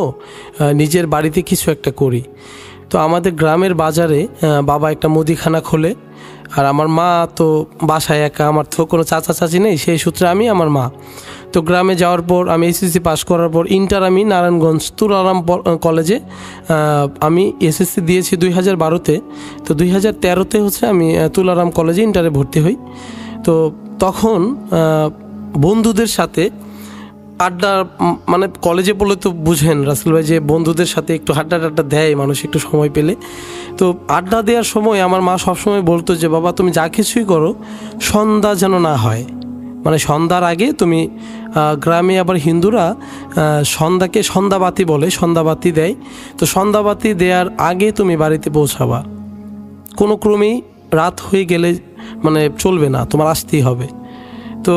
নিজের বাড়িতে কিছু একটা করি। তো আমাদের গ্রামের বাজারে বাবা একটা মুদিখানা খোলে, আর আমার মা তো বাসায় একা, আমার তো কোনো চাচা চাচি নেই, সেই সূত্রে আমি আমার মা। তো গ্রামে যাওয়ার পর আমি এসএসসি পাস করার পর ইন্টার আমি নারায়ণগঞ্জ তুলারাম কলেজে আমি এসএসসি দিয়েছি 2012-তে। তো 2013-তে হচ্ছে আমি তুলারাম কলেজে ইন্টারে ভর্তি হই। তো তখন বন্ধুদের সাথে আড্ডা, মানে কলেজে পড়লে তো বুঝেন রাসেল ভাই যে বন্ধুদের সাথে একটু আড্ডা দেয় মানুষ একটু সময় পেলে। তো আড্ডা দেওয়ার সময় আমার মা সবসময় বলতো যে বাবা তুমি যা কিছুই করো সন্ধ্যা যেন না হয়, মানে সন্ধ্যার আগে তুমি, গ্রামে আবার হিন্দুরা সন্ধ্যাকে সন্ধ্যাবাতি বলে, সন্ধ্যাবাতি দেয়, তো সন্ধ্যাবাতি দেওয়ার আগে তুমি বাড়িতে পৌঁছাবা, কোনো ক্রমেই রাত হয়ে গেলে মানে চলবে না, তোমার আসতেই হবে। তো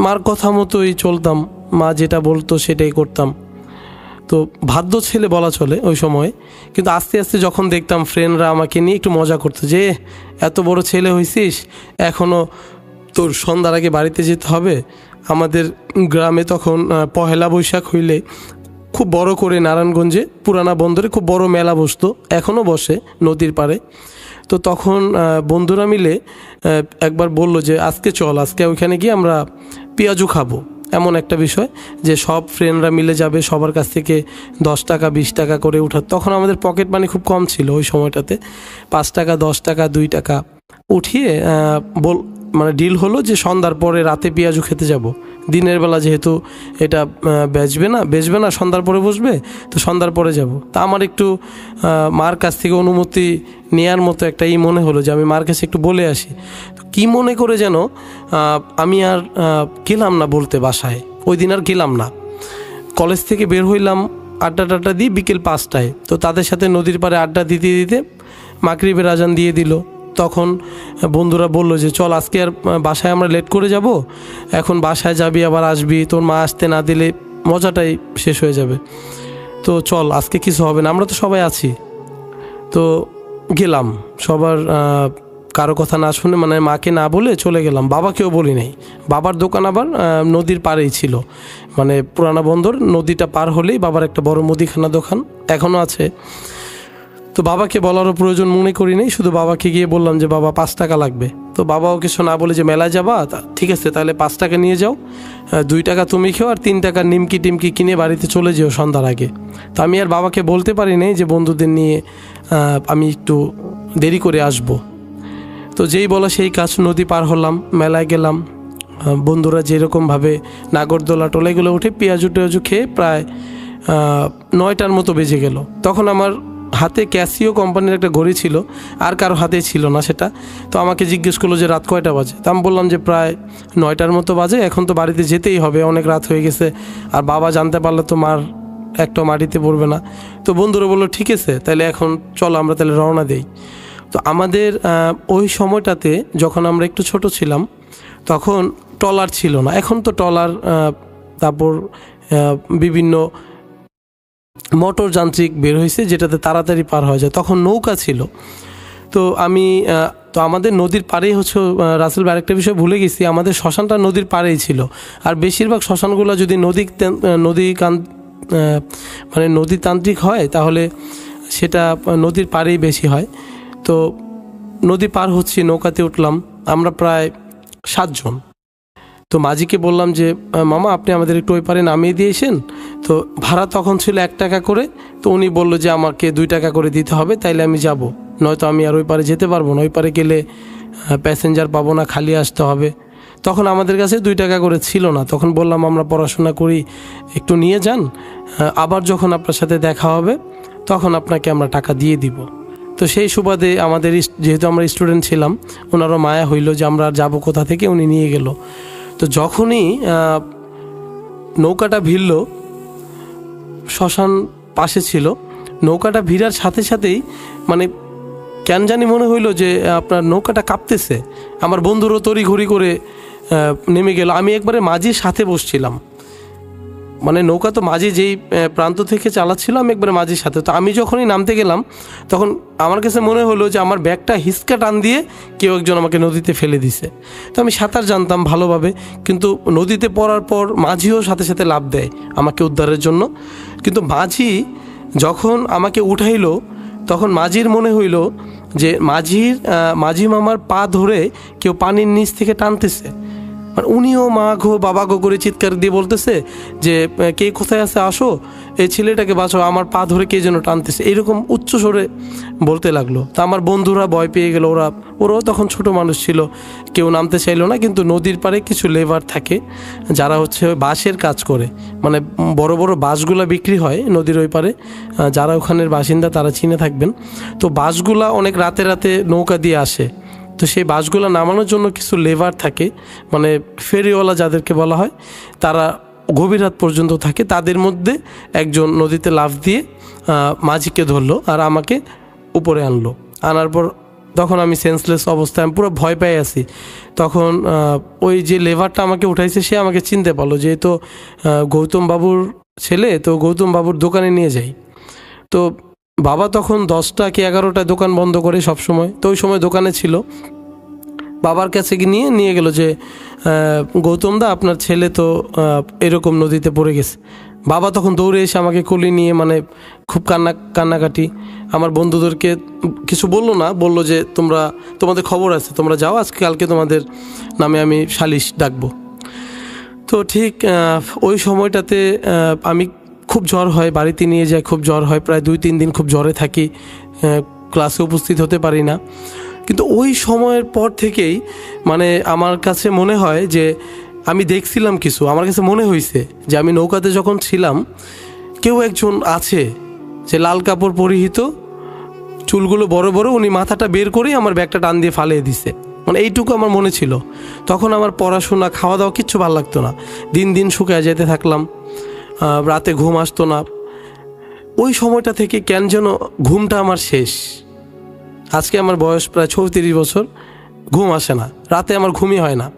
মার কথা মতোই চলতাম, মা যেটা বলতো সেটাই করতাম। তো বাধ্য ছেলে বলা চলে ওই সময়। কিন্তু আস্তে আস্তে যখন দেখতাম ফ্রেন্ডরা আমাকে নিয়ে একটু মজা করতো যে এত বড় ছেলে হয়েছিস, এখনও তোর সন্ধ্যার আগে বাড়িতে যেতে হবে। আমাদের গ্রামে তখন পহেলা বৈশাখ হইলে খুব বড় করে নারায়ণগঞ্জে পুরানা বন্দরে খুব বড় মেলা বসতো, এখনও বসে নদীর পাড়ে। তো তখন বন্ধুরা মিলে একবার বলল যে আজকে ওইখানে গিয়ে আমরা পেঁয়াজু খাবো, এমন একটা বিষয় যে সব ফ্রেন্ডরা মিলে যাবে, সবার কাছ থেকে 10 টাকা 20 টাকা করে উঠাত। তখন আমাদের পকেট মানি খুব কম ছিল ওই সময়টাতে, 5 টাকা 10 টাকা 2 টাকা উঠিয়ে মানে ডিল হলো যে সন্ধ্যার পরে রাতে পেঁয়াজু খেতে যাব। দিনের বেলা যেহেতু এটা বেচবে না সন্ধ্যার পরে বসবে, তো সন্ধ্যার পরে যাব। তা আমার একটু মার কাছ থেকে অনুমতি নেওয়ার মতো একটা মনে হলো যে আমি মার কাছে একটু বলে আসি। কি মনে করে যেন আমি আর গেলাম না বলতে বাসায়, ওই দিন আর গেলাম না। কলেজ থেকে বের হইলাম আড্ডা টাড্ডা দিয়ে বিকেল 5টায়। তো তাদের সাথে নদীর পাড়ে আড্ডা দিতে দিতে মাগরিবের আজান দিয়ে দিল। তখন বন্ধুরা বলল যে চল আজকে আর বাসায় আমরা লেট করে যাব, এখন বাসায় যাবি আবার আসবি, তোর মা আসতে না দিলে মজাটাই শেষ হয়ে যাবে, তো চল আজকে কিছু হবে না, আমরা তো সবাই আছি। তো গেলাম, সবার কারো কথা না শুনে, মানে মাকে না বলে চলে গেলাম। বাবাকেও বলি নাই। বাবার দোকান আবার নদীর পাড়েই ছিল, মানে পুরানা বন্দর, নদীটা পার হলেই বাবার একটা বড় মুদিখানা দোকান এখনও আছে। তো বাবাকে বলারও প্রয়োজন মনে করি নাই, শুধু বাবাকে গিয়ে বললাম যে বাবা 5 টাকা লাগবে। তো বাবাও কিছু না বলে যে মেলায় যাবা, ঠিক আছে তাহলে 5 টাকা নিয়ে যাও, 2 টাকা তুমি খেও আর 3 টাকার নিমকি টিমকি কিনে বাড়িতে চলে যেও সন্ধ্যার আগে। তো আমি আর বাবাকে বলতে পারি নাই যে বন্ধুদের নিয়ে আমি একটু দেরি করে আসব। তো যেই বলা সেই কাজ, নদী পার হলাম, মেলায় গেলাম। বন্ধুরা যেরকমভাবে নাগরদোলা টোলাগুলো উঠে পেঁয়াজু টেয়াজু খেয়ে প্রায় 9টার মতো বেজে গেল। তখন আমার হাতে ক্যাসিও কোম্পানির একটা ঘড়ি ছিল, আর কারো হাতে ছিল না সেটা। তো আমাকে জিজ্ঞেস করলো যে রাত কয়টা বাজে। তো আমি বললাম যে প্রায় 9টার মতো বাজে, এখন তো বাড়িতে যেতেই হবে, অনেক রাত হয়ে গেছে, আর বাবা জানতে পারলে তো মার একটা মাটিতে পড়বে না। তো বন্ধুরা বললো ঠিক আছে তাহলে এখন চলো আমরা তাহলে রওনা দেই। তো আমাদের ওই সময়টাতে যখন আমরা একটু ছোট ছিলাম তখন ট্রলার ছিল না, এখন তো ট্রলার, তারপর বিভিন্ন মোটর যান্ত্রিক বের হয়েছে যেটাতে তাড়াতাড়ি পার হয়ে যায়, তখন নৌকা ছিল। তো তো আমাদের নদীর পাড়েই হচ্ছে, রাসেল ভাই আরেকটা বিষয় ভুলে গেছি, আমাদের শ্মশানটা নদীর পাড়েই ছিল। আর বেশিরভাগ শ্মশানগুলো যদি মানে নদীতান্ত্রিক হয় তাহলে সেটা নদীর পাড়েই বেশি হয়। তো নদী পার হচ্ছি, নৌকাতে উঠলাম আমরা প্রায় 7 জন। তো মাঝিকে বললাম যে মামা আপনি আমাদের একটু ওই পারে নামিয়ে দিয়েছেন। তো ভাড়া তখন ছিল 1 টাকা করে। তো উনি বললো যে আমাকে 2 টাকা করে দিতে হবে, তাইলে আমি যাব, নয়তো আমি আর ওই পারে যেতে পারবো না, ওই পারে গেলে প্যাসেঞ্জার পাবো না, খালি আসতে হবে। তখন আমাদের কাছে 2 টাকা করে ছিল না। তখন বললাম আমরা পড়াশোনা করি, একটু নিয়ে যান, আবার যখন আপনার সাথে দেখা হবে তখন আপনাকে আমরা টাকা দিয়ে দিব। তো সেই সুবাদে আমাদের যেহেতু আমরা স্টুডেন্ট ছিলাম, ওনারও মায়া হইল যে আমরা যাবো কোথা থেকে, উনি নিয়ে গেল। তো যখনই নৌকাটা ভিড়ল, শ্মশান পাশে ছিল, নৌকাটা ভিড়ার সাথে সাথেই মানে কেন জানি মনে হইলো যে আপনার নৌকাটা কাঁপতেছে। আমার বন্ধুরও তড়িঘড়ি করে নেমে গেল। আমি একবারে মাঝির সাথে বসছিলাম, মানে নৌকা তো মাঝি যেই প্রান্ত থেকে চালাচ্ছিল, আমি একবারে মাঝির সাথে। তো আমি যখনই নামতে গেলাম তখন আমার কাছে মনে হলো যে আমার ব্যাগটা হিসকা টান দিয়ে কেউ একজন আমাকে নদীতে ফেলে দিছে। তো আমি সাঁতার জানতাম ভালোভাবে, কিন্তু নদীতে পড়ার পর মাঝিও সাথে সাথে লাফ দেয় আমাকে উদ্ধারের জন্য। কিন্তু মাঝি যখন আমাকে উঠাইলো তখন মাঝির মনে হইল যে মাঝি মামার পা ধরে কেউ পানির নিচ থেকে টানতেছে। আর উনিও মা গো বাবা গো করে চিৎকার দিয়ে বলতেছে যে কে কোথায় আছে, আসো, এই ছেলেটাকে বাঁচাও, আমার পা ধরে কে যেন টানতেছে, এরকম উচ্চ স্বরে বলতে লাগলো। তা আমার বন্ধুরা ভয় পেয়ে গেল, ওরাও তখন ছোট মানুষ ছিল, কেউ নামতে চাইলো না। কিন্তু নদীর পাড়ে কিছু লেবার থাকে যারা হচ্ছে বাঁশের কাজ করে, মানে বড় বড় বাঁশগুলা বিক্রি হয় নদীর ওই পারে, যারা ওখানের বাসিন্দা তারা চিনে থাকবেন। তো বাঁশগুলা অনেক রাতে রাতে নৌকা দিয়ে আসে। তো সেই বাসগুলো নামানোর জন্য কিছু লেবার থাকে, মানে ফেরিওয়ালা যাদেরকে বলা হয়, তারা গভীর রাত পর্যন্ত থাকে। তাদের মধ্যে একজন নদীতে লাফ দিয়ে মাঝিকে ধরলো আর আমাকে উপরে আনলো। আনার পর তখন আমি সেন্সলেস অবস্থায়, আমি পুরো ভয় পেয়ে আছি। তখন ওই যে লেবারটা আমাকে উঠাইছে সে আমাকে চিনতে পারলো, যেহেতু গৌতম বাবুর ছেলে, তো গৌতম বাবুর দোকানে নিয়ে যাই। তো বাবা তখন 10টা কি 11টায় দোকান বন্ধ করে সব সময়, তো ওই সময় দোকানে ছিল। বাবার কাছে নিয়ে গেল যে গৌতম দা আপনার ছেলে তো এরকম নদীতে পড়ে গেছে। বাবা তখন দৌড়ে এসে আমাকে কোলে নিয়ে, মানে খুব কান্নাকাটি। আমার বন্ধুদেরকে কিছু বললো না, বললো যে তোমাদের খবর আছে, তোমরা যাও, কালকে তোমাদের নামে আমি সালিশ ডাকবো। তো ঠিক ওই সময়টাতে আমি খুব জ্বর হয়, বাড়িতে নিয়ে যায়, খুব জ্বর হয়, প্রায় 2-3 দিন খুব জ্বরে থাকি, ক্লাসে উপস্থিত হতে পারি না। কিন্তু ওই সময়ের পর থেকেই মানে আমার কাছে মনে হয় যে আমি দেখছিলাম কিছু, আমার কাছে মনে হয়েছে যে আমি নৌকাতে যখন ছিলাম কেউ একজন আছে যে লাল কাপড় পরিহিত, চুলগুলো বড় বড়, উনি মাথাটা বের করেই আমার ব্যাগটা টান দিয়ে ফালিয়ে দিছে। মানে এইটুকু আমার মনে ছিল। তখন আমার পড়াশোনা খাওয়া দাওয়া কিচ্ছু ভালো লাগতো না, দিন দিন শুকিয়ে যেতে থাকলাম, রাতে ঘুম আসতো না। ওই সময়টা থেকে কেন যেন ঘুমটা আমার শেষ। আজকে আমার বয়স প্রায় 34 বছর, ঘুম আসে না, রাতে আমার ঘুমই হয় না।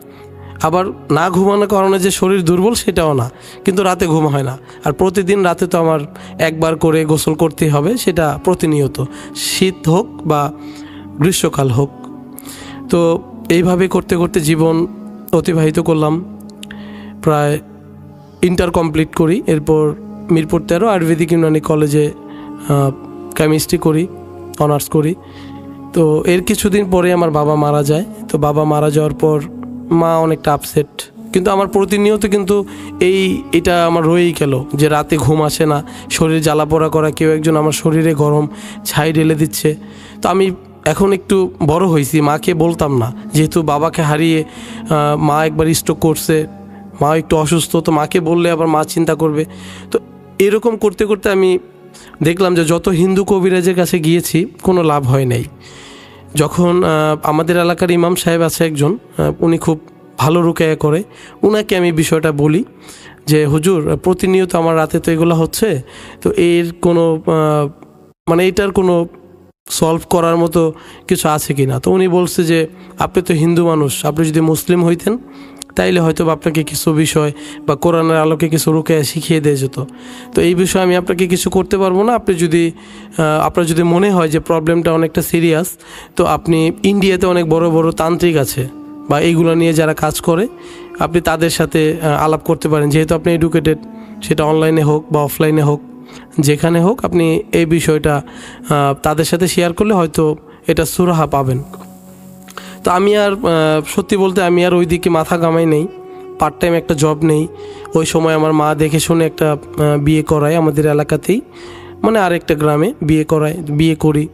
আবার না ঘুমানোর কারণে যে শরীর দুর্বল সেটাও না, কিন্তু রাতে ঘুম হয় না। আর প্রতিদিন রাতে তো আমার একবার করে গোসল করতেই হবে, সেটা প্রতিনিয়ত, শীত হোক বা গ্রীষ্মকাল হোক। তো এইভাবে করতে করতে জীবন অতিবাহিত করলাম। প্রায় ইন্টার কমপ্লিট করি, এরপর মিরপুর 13 আয়ুর্বেদিক ইউনানি কলেজে কেমিস্ট্রি করি, অনার্স করি। তো এর কিছুদিন পরে আমার বাবা মারা যায়। তো বাবা মারা যাওয়ার পর মা অনেকটা আপসেট, কিন্তু আমার প্রতিনিয়ত কিন্তু এটা আমার রয়েই গেল যে রাতে ঘুম আসে না, শরীর জ্বালাপোড়া করা, কেউ একজন আমার শরীরে গরম ছাই ঢেলে দিচ্ছে। তো আমি এখন একটু বড় হয়েছি, মাকে বলতাম না, যেহেতু বাবাকে হারিয়ে মা একবার স্ট্রোক করছে, মা একটু অসুস্থ, তো মাকে বললে আবার মা চিন্তা করবে। তো এরকম করতে করতে আমি দেখলাম যে যত হিন্দু কবিরাজের কাছে গিয়েছি কোনো লাভ হয় নাই। যখন আমাদের এলাকার ইমাম সাহেব আছে একজন, উনি খুব ভালো রুকায়া করে, উনাকে আমি বিষয়টা বলি যে হুজুর, প্রতিনিয়ত আমার রাতে তো এগুলো হচ্ছে, তো এর কোনো মানে এটার কোনো সলভ করার মতো কিছু আছে কি না। তো উনি বলছে যে আপনি তো হিন্দু মানুষ, আপনি যদি মুসলিম হইতেন তাইলে হয়তো আপনাকে কিছু বিষয় বা কোরআনের আলোকে কিছু রুকায়া শিখিয়ে দিয়ে যেত। তো এই বিষয়ে আমি আপনাকে কিছু করতে পারবো না। আপনার যদি মনে হয় যে প্রবলেমটা অনেকটা সিরিয়াস, তো আপনি ইন্ডিয়াতে অনেক বড় বড় তান্ত্রিক আছে বা এইগুলো নিয়ে যারা কাজ করে, আপনি তাদের সাথে আলাপ করতে পারেন। যেহেতু আপনি এডুকেটেড, সেটা অনলাইনে হোক বা অফলাইনে হোক, যেখানে হোক, আপনি এই বিষয়টা তাদের সাথে শেয়ার করলে হয়তো এটা সুরাহা পাবেন। তো আমি আর সত্যি বলতে আমি আর ওই দিকে মাথা ঘামাই নেই, পার্ট টাইম একটা জব নেই। ওই সময় আমার মা দেখে শুনে একটা বিয়ে করায় আমাদের এলাকাতেই, মানে আরেকটা গ্রামে বিয়ে করি।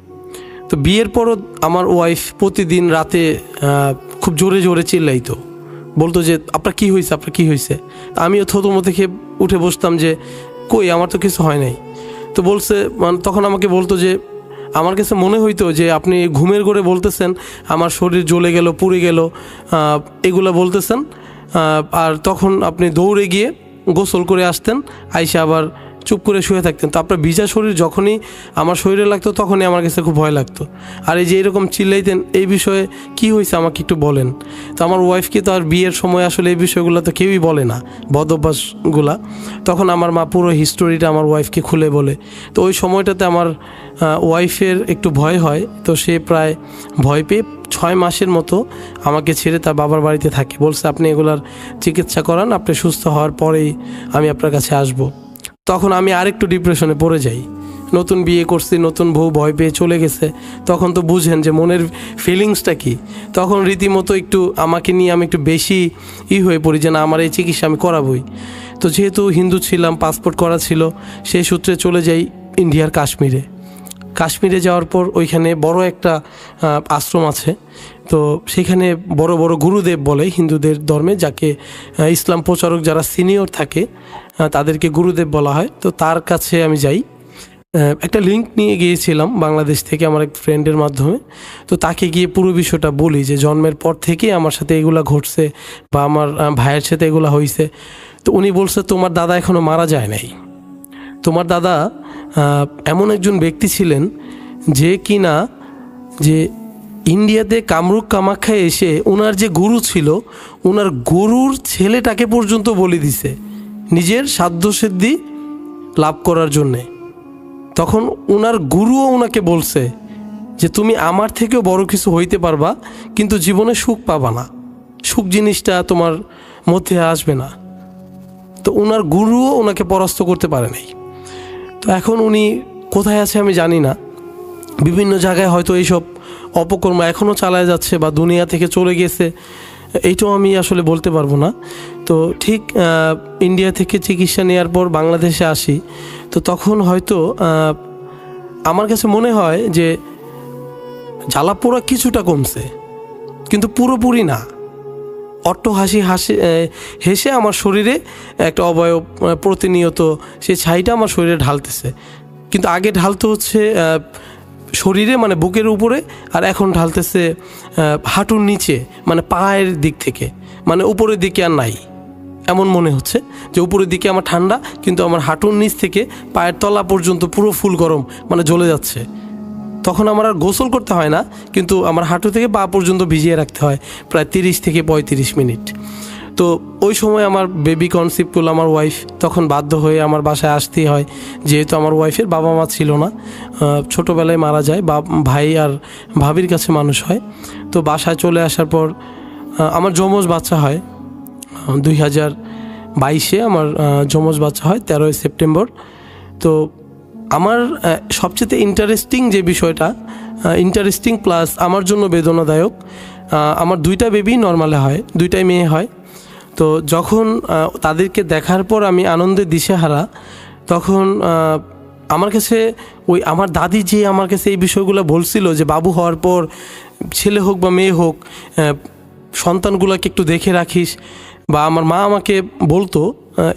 তো বিয়ের পরও আমার ওয়াইফ প্রতিদিন রাতে খুব জোরে জোরে চিল্লাইতো, বলতো যে আপনার কী হয়েছে। আমিও থতমত থেকে উঠে বসতাম যে কই, আমার তো কিছু হয় নাই। তো বলছে, তখন আমাকে বলতো যে আমার কাছে মনে হইতো যে আপনি ঘুমের ঘরে বলতেছেন আমার শরীর জ্বলে গেল, পুড়ে গেল, এগুলো বলতেছেন, আর তখন আপনি দৌড়ে গিয়ে গোসল করে আসতেন, আইসা আবার চুপ করে শুয়ে থাকতেন। তো আপনার ভিজা শরীর যখনই আমার শরীরে লাগতো তখনই আমার কাছে খুব ভয় লাগতো। আর এই যে এরকম চিল্লাইতেন, এই বিষয়ে কি হয়েছে আমাকে একটু বলেন। তো আমার ওয়াইফকে তো আর বিয়ের সময় আসলে এই বিষয়গুলো তো কেউই বলে না, বদ অভ্যাসগুলা। তখন আমার মা পুরো হিস্টোরিটা আমার ওয়াইফকে খুলে বলে। তো ওই সময়টাতে আমার ওয়াইফের একটু ভয় হয়, তো সে প্রায় ভয় পেয়ে 6 মাসের মতো আমাকে ছেড়ে তার বাবার বাড়িতে থাকে। বলছে আপনি এগুলার চিকিৎসা করান, আপনি সুস্থ হওয়ার পরেই আমি আপনার কাছে আসবো। তখন আমি আরেকটু ডিপ্রেশনে পড়ে যাই। নতুন বিয়ে করছি, নতুন বউ ভয় পেয়ে চলে গেছে, তখন তো বুঝেন যে মনের ফিলিংসটা কি। তখন রীতিমতো একটু আমাকে নিয়ে আমি একটু বেশি হয়ে পড়ি যে না, আমার এই চিকিৎসা আমি করাবই। তো যেহেতু হিন্দু ছিলাম, পাসপোর্ট করা ছিল, সেই সূত্রে চলে যাই ইন্ডিয়ার কাশ্মীরে যাওয়ার পর ওইখানে বড় একটা আশ্রম আছে। তো সেখানে বড় বড় গুরুদেব বলে হিন্দুদের ধর্মে, যাকে ইসলাম প্রচারক যারা সিনিয়র থাকে তাদেরকে গুরুদেব বলা হয়। তো তার কাছে আমি যাই, একটা লিঙ্ক নিয়ে গিয়েছিলাম বাংলাদেশ থেকে আমার এক ফ্রেন্ডের মাধ্যমে। তো তাকে গিয়ে পুরো বিষয়টা বলি যে জন্মের পর থেকে আমার সাথে এগুলা ঘটছে বা আমার ভাইয়ের সাথে এগুলা হয়েছে। তো উনি বলছে তোমার দাদা এখনও মারা যায় নাই, তোমার দাদা এমন একজন ব্যক্তি ছিলেন যে কিনা যে ইন্ডিয়াতে কামরূপ কামাখ্যায় এসে ওনার যে গুরু ছিল, ওনার গুরুর ছেলেটাকে পর্যন্ত বলি দিছে নিজের সাধ্যসিদ্ধি লাভ করার জন্যে। তখন ওনার গুরুও ওনাকে বলছে যে তুমি আমার থেকেও বড় কিছু হইতে পারবা, কিন্তু জীবনে সুখ পাবা না, সুখ জিনিসটা তোমার মধ্যে আসবে না। তো ওনার গুরুও ওনাকে পরাস্ত করতে পারে নাই। তো এখন উনি কোথায় আছে আমি জানি না, বিভিন্ন জায়গায় হয়তো এইসব অপকর্ম এখনও চালায় যাচ্ছে বা দুনিয়া থেকে চলে গেছে, এইটাও আমি আসলে বলতে পারবো না। তো ঠিক ইন্ডিয়া থেকে চিকিৎসা নেওয়ার পর বাংলাদেশে আসি। তো তখন হয়তো আমার কাছে মনে হয় যে জ্বালাপোড়া কিছুটা কমছে, কিন্তু পুরোপুরি না। হেসে আমার শরীরে একটা অবয়ব প্রতিনিয়ত সেই ছাইটা আমার শরীরে ঢালতেছে। কিন্তু আগে ঢালতে হচ্ছে শরীরে মানে বুকের উপরে, আর এখন ঢালতেছে হাঁটুর নিচে, মানে পায়ের দিক থেকে, মানে উপরের দিকে আর নাই। এমন মনে হচ্ছে যে উপরের দিকে আমার ঠান্ডা, কিন্তু আমার হাঁটুর নিচ থেকে পায়ের তলা পর্যন্ত পুরো ফুল গরম, মানে জ্বলে যাচ্ছে। তখন আমার আর গোসল করতে হয় না, কিন্তু আমার হাঁটু থেকে পা পর্যন্ত ভিজিয়ে রাখতে হয় প্রায় 30 থেকে 35 মিনিট। তো ওই সময় আমার বেবি কনসিভ করলো আমার ওয়াইফ, তখন বাধ্য হয়ে আমার বাসায় আসতেই হয়, যেহেতু আমার ওয়াইফের বাবা মা ছিল না, ছোটোবেলায় মারা যায়, ভাই আর ভাবির কাছে মানুষ হয়। তো বাসায় চলে আসার পর আমার যমজ বাচ্চা হয় 2022-এ, আমার যমজ বাচ্চা হয় 13 সেপ্টেম্বর। তো আমার সবচেয়ে ইন্টারেস্টিং যে বিষয়টা, ইন্টারেস্টিং প্লাস আমার জন্য বেদনাদায়ক, আমার 2টা বেবি নর্মালে হয়, 2টাই মেয়ে হয়। তো যখন তাদেরকে দেখার পর আমি আনন্দে দিশেহারা, তখন আমার কাছে ওই আমার দাদি যে আমার কাছে এই বিষয়গুলো বলছিল যে বাবু হওয়ার পর ছেলে হোক বা মেয়ে হোক সন্তানগুলোকে একটু দেখে রাখিস, বা আমার মা আমাকে বলতো,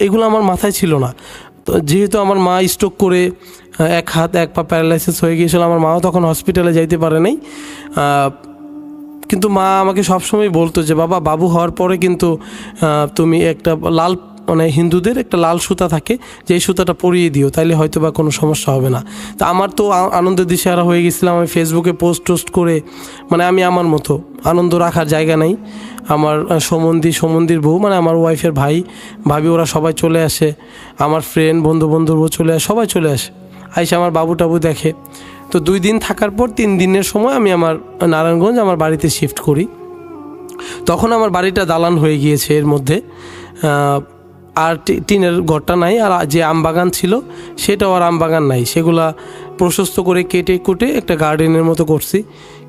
এগুলো আমার মাথায় ছিল না। তো যেহেতু আমার মা স্ট্রোক করে এক হাত এক পা প্যারালাইসিস হয়ে গিয়েছিল, আমার মাও তখন হসপিটালে যাইতে পারে নাই, কিন্তু মা আমাকে সবসময় বলতো যে বাবা, বাবু হওয়ার পরে কিন্তু তুমি একটা লাল, মানে হিন্দুদের একটা লাল সুতা থাকে, যে এই সুতাটা পরিয়ে দিও, তাইলে হয়তো বা কোনো সমস্যা হবে না। তো আমার তো আনন্দের দিশেহারা হয়ে গেছিলাম, আমি ফেসবুকে পোস্ট করে, মানে আমি আমার মতো আনন্দ রাখার জায়গা নাই। আমার সমন্দির বউ, মানে আমার ওয়াইফের ভাবি, ওরা সবাই চলে আসে, আমার ফ্রেন্ড বন্ধুর বউ চলে আসে, সবাই চলে আসে, আইসা আমার বাবু টাবু দেখে। তো 2 দিন থাকার পর 3 দিনের সময় আমি আমার নারায়ণগঞ্জ আমার বাড়িতে শিফট করি। তখন আমার বাড়িটা দালান হয়ে গিয়েছে, এর মধ্যে আর টিনের ঘরটা নাই, আর যে আমবাগান ছিল সেটাও আর আমবাগান নাই, সেগুলা প্রশস্ত করে কেটে কুটে একটা গার্ডেনের মতো করছি।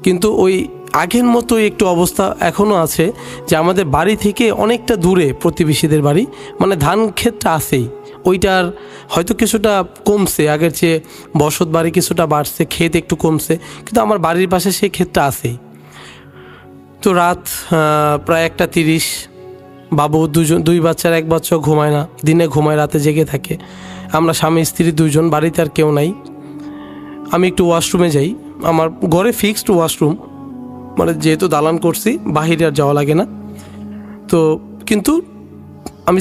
কিন্তু ওই আগের মতোই একটু অবস্থা এখনও আছে, যে আমাদের বাড়ি থেকে অনেকটা দূরে প্রতিবেশীদের বাড়ি, মানে ধান ক্ষেতটা আছেই, ওইটার হয়তো কিছুটা কমছে, আগের চেয়ে বসত বাড়ি কিছুটা বাড়ছে, ক্ষেত একটু কমছে, কিন্তু আমার বাড়ির পাশে সেই ক্ষেতটা আছেই। তো রাত প্রায় 1:30, বাবু 2 বাচ্চার 1 বাচ্চা ঘুমায় না, দিনে ঘুমায়, রাতে জেগে থাকে। আমরা স্বামী স্ত্রী 2জন, বাড়িতে আর কেউ নাই। আমি একটু ওয়াশরুমে যাই, আমার ঘরে ফিক্সড ওয়াশরুম, মানে যেহেতু দালান করছি বাহিরে আর যাওয়া লাগে না। তো কিন্তু আমি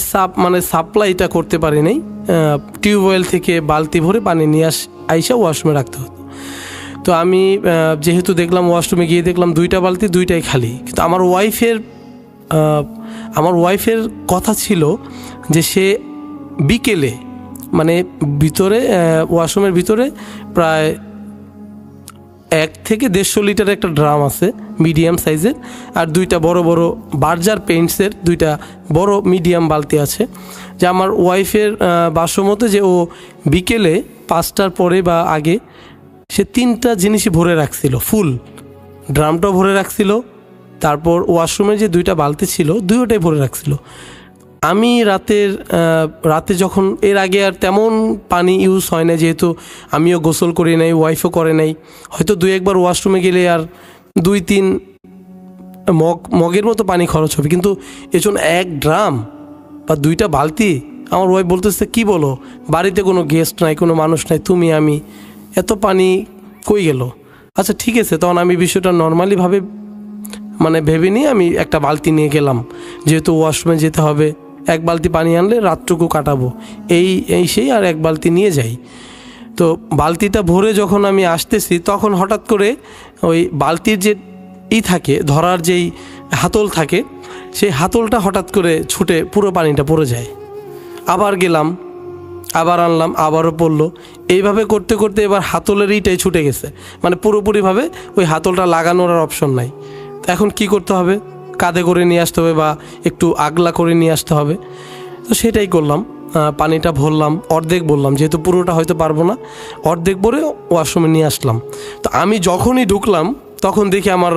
সাপ্লাইটা করতে পারি নাই, টিউবওয়েল থেকে বালতি ভরে পানি নিয়ে আইসা ওয়াশরুমে রাখতে হতো। তো আমি যেহেতু দেখলাম, ওয়াশরুমে গিয়ে দেখলাম 2টা বালতি 2টাই খালি। কিন্তু আমার ওয়াইফের কথা ছিল যে সে বিকেলে, মানে ভিতরে ওয়াশরুমের ভিতরে প্রায় 1 থেকে 150 লিটারের একটা ড্রাম আছে মিডিয়াম সাইজের, আর 2টা বড় বড় বার্জার পেইন্টসের 2টা বড় মিডিয়াম বালতি আছে। যে আমার ওয়াইফের বাসমতে যে ও বিকেলে 5টার পরে বা আগে সে 3টা জিনিসই ভরে রাখছিল, ফুল ড্রামটাও ভরে রাখছিল, তারপর ওয়াশরুমে যে 2টা বালতি ছিল 2টাই ভরে রাখছিল। আমি রাতে যখন, এর আগে আর তেমন পানি ইউজ হয় না, যেহেতু আমিও গোসল করি নাই, ওয়াইফও করে নাই, হয়তো 2-1বার ওয়াশরুমে গেলে আর 2-3 মগের মতো পানি খরচ হবে, কিন্তু এজন্য 1 ড্রাম বা 2টা বালতি। আমার ওয়াইফ বলতেছে, কি বলো, বাড়িতে কোনো গেস্ট নাই, কোনো মানুষ নাই, তুমি আমি, এত পানি কই গেল? আচ্ছা ঠিক আছে, তখন আমি বিষয়টা নর্মালিভাবে ভেবে নিয়ে আমি একটা বালতি নিয়ে গেলাম, যেহেতু ওয়াশরুমে যেতে হবে, 1 বালতি পানি আনলে রাতটুকু কাটাবো, সেই আর 1 বালতি নিয়ে যাই। তো বালতিটা ভরে যখন আমি আসতেছি, তখন হঠাৎ করে ওই বালতির যে থাকে, ধরার যেই হাতল থাকে, সেই হাতলটা হঠাৎ করে ছুটে পুরো পানিটা পড়ে যায়। আবার গেলাম, আবার আনলাম, আবারও পড়লো। এইভাবে করতে করতে এবার হাতলের ইটাই ছুটে গেছে, পুরোপুরিভাবে ওই হাতলটা লাগানোর আর অপশন নাই। এখন কি করতে হবে? কাঁধে করে নিয়ে আসতে হবে বা একটু আগলা করে নিয়ে আসতে হবে। তো সেটাই করলাম, পানিটা ভরলাম, অর্ধেক বললাম, যেহেতু পুরোটা হয়তো পারবো না, অর্ধেক ভরে ওয়াশরুমে নিয়ে আসলাম। তো আমি যখনই ঢুকলাম, তখন দেখি আমার